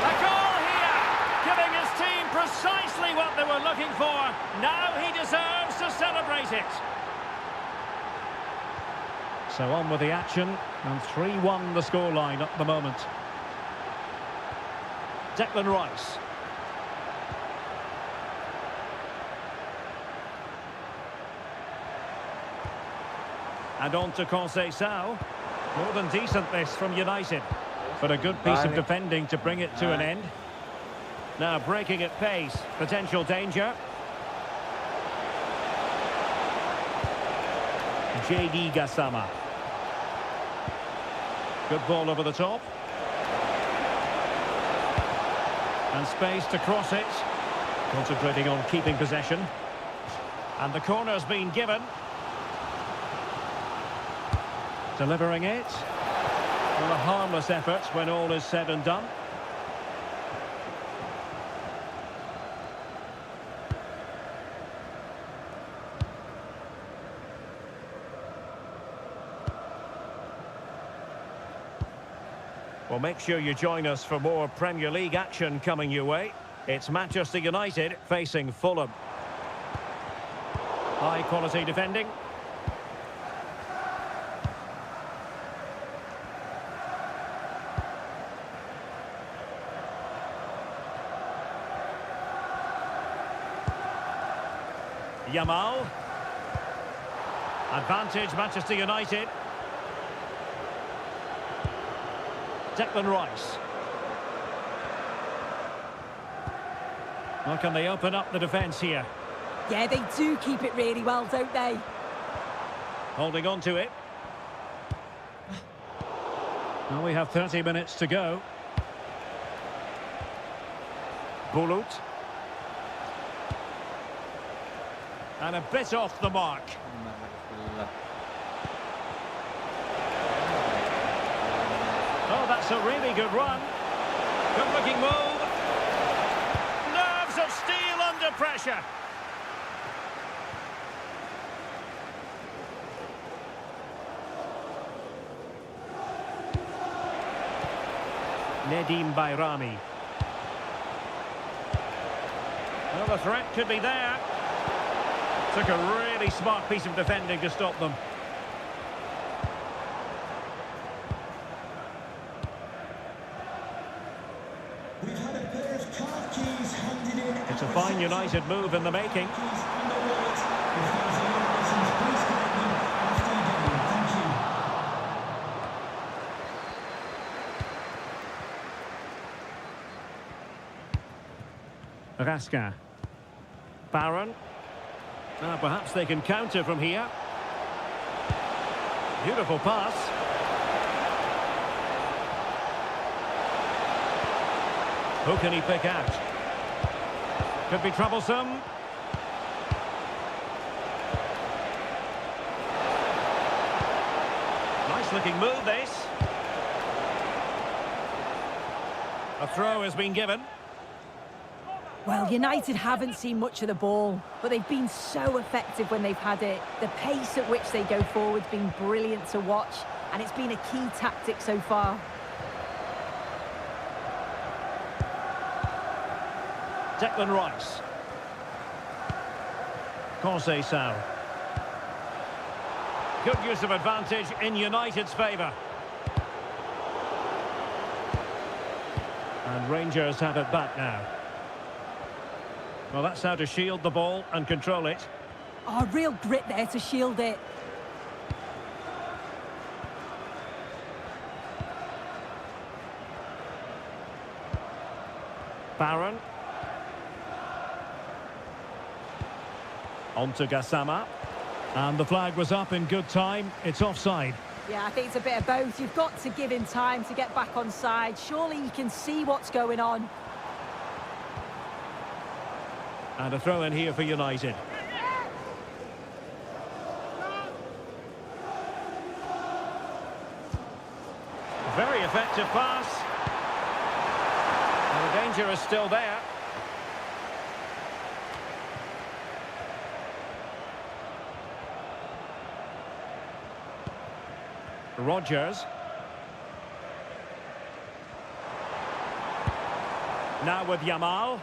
A goal here! Giving his team precisely what they were looking for. Now he deserves to celebrate it. So on with the action, and 3-1 the scoreline at the moment. Declan Rice. And on to Conceição. More than decent this from United. But a good piece of defending to bring it to an end. Now breaking at pace. Potential danger. JD Gassama. Good ball over the top. And space to cross it. Concentrating on keeping possession. And the corner's been given. Delivering it. Well, a harmless effort when all is said and done. Well, make sure you join us for more Premier League action coming your way. It's Manchester United facing Fulham. High quality defending. Yamal. Advantage Manchester United. Declan Rice. How can they open up the defence here? Yeah, they do keep it really well, don't they? Holding on to it. Well, we have 30 minutes to go. Bulut. And a bit off the mark. Oh, that's a really good run. Good-looking move. Nerves of steel under pressure. Nedim Bayrami. Well, the threat could be there. Took a really smart piece of defending to stop them. We've had a pair of car keys handed in. It's a fine United move in the making. Keys on the wallet. If there's any lessons, please collect them after the game. Thank you. Raska. Barron. Now perhaps they can counter from here. Beautiful pass. Who can he pick out? Could be troublesome. Nice looking move this. A throw has been given. Well, United haven't seen much of the ball, but they've been so effective when they've had it. The pace at which they go forward's been brilliant to watch, and it's been a key tactic so far. Declan Rice. Conceição. Good use of advantage in United's favour. And Rangers have it back now. Well, that's how to shield the ball and control it. Oh, real grit there to shield it. Barron. On to Gassama. And the flag was up in good time. It's offside. Yeah, I think it's a bit of both. You've got to give him time to get back on side. Surely he can see what's going on. And a throw in here for United. Very effective pass. And the danger is still there. Rodgers. Now with Yamal.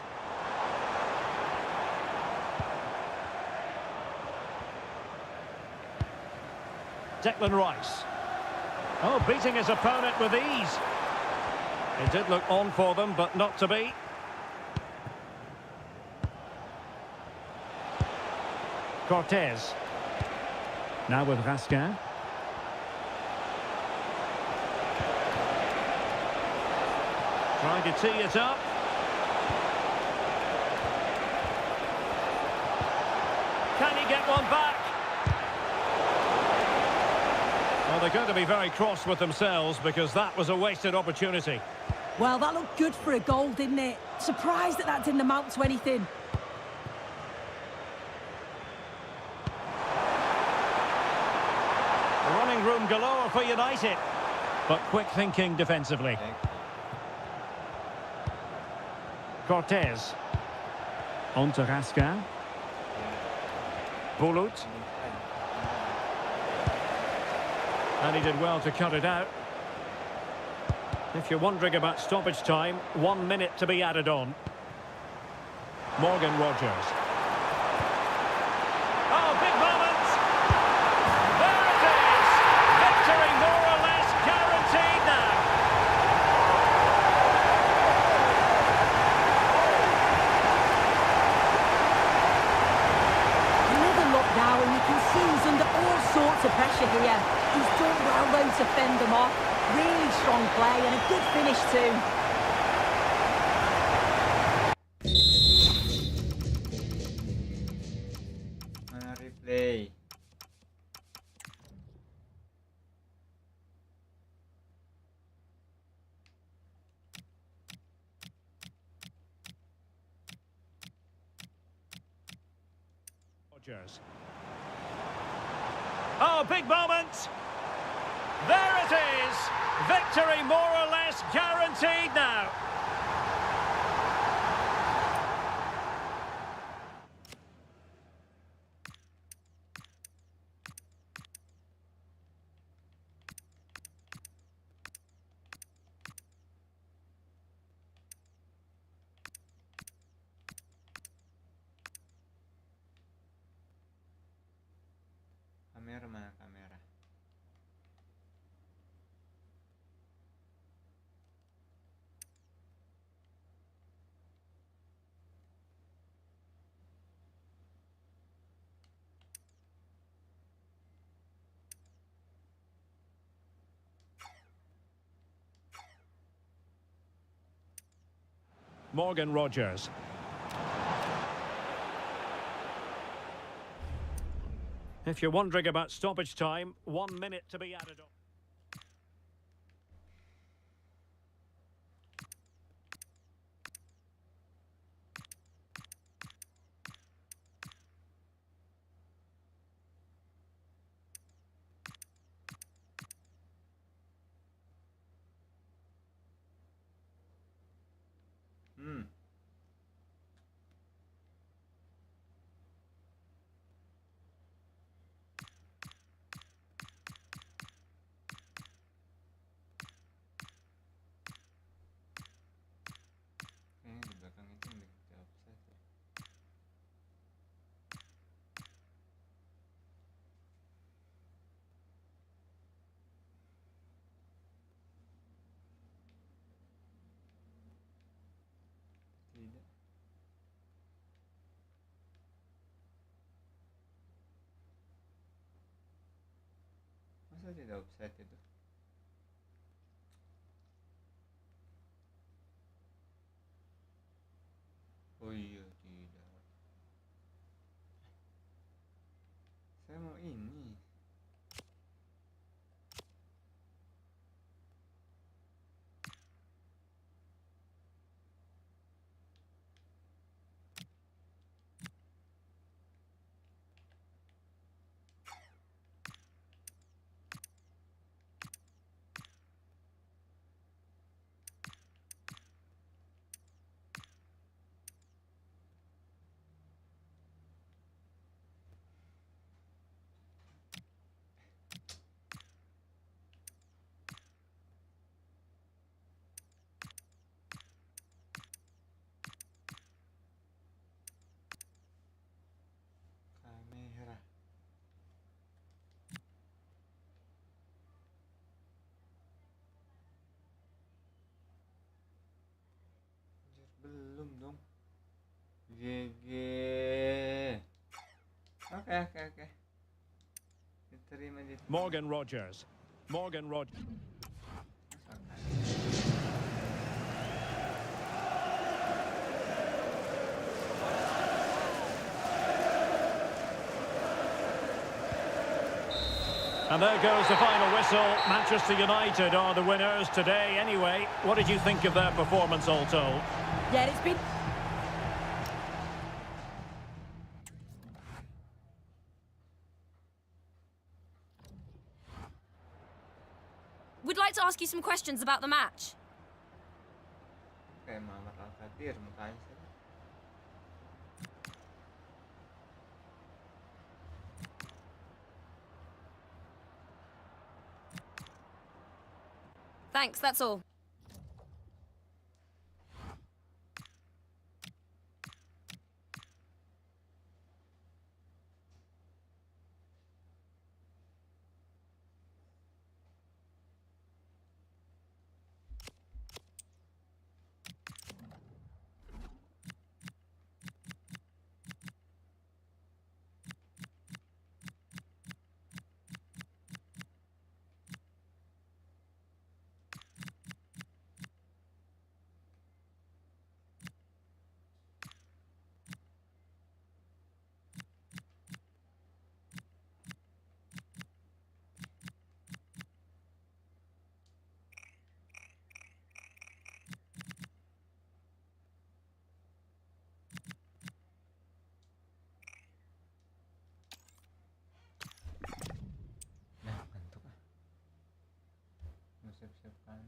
Declan Rice. Oh, beating his opponent with ease. It did look on for them, but not to be. Cortez. Now with Raskin. Trying to tee it up. Can he get one back? Well, they're going to be very cross with themselves because that was a wasted opportunity. Well, that looked good for a goal, didn't it? Surprised that didn't amount to anything. Running room galore for United, but quick thinking defensively. Cortez. On to Raskin. Bulut. And he did well to cut it out. If you're wondering about stoppage time, 1 minute to be added on. Morgan Rodgers. Oh, big moment! There it is! Victory more or less guaranteed now. Another look now, and you can see he's under all sorts of pressure here. He's done well, though, to fend them off. Really strong play and a good finish too. Replay. Rodgers. Oh, big moment! There it is! Victory more or less guaranteed now. Morgan Rogers. If you're wondering about stoppage time, 1 minute to be added on. Kayaknya di belakang itu yang dikejar offside ya. Tidak. Masa tidak offside itu? Oh iya, tidak. Saya mau ini. Kamera. Anjir, belum dong. GG. Oke. Diterima di Morgan Rogers. Morgan Rogers. And there goes the final whistle. Manchester United are the winners today anyway. What did you think of their performance all told? Yeah, it's been... We'd like to ask you some questions about the match. kayak Muhammad Al-Kadir mukanya sih. Thanks, that's all. Nah, ngantuk ah. Mau siap-siapkan.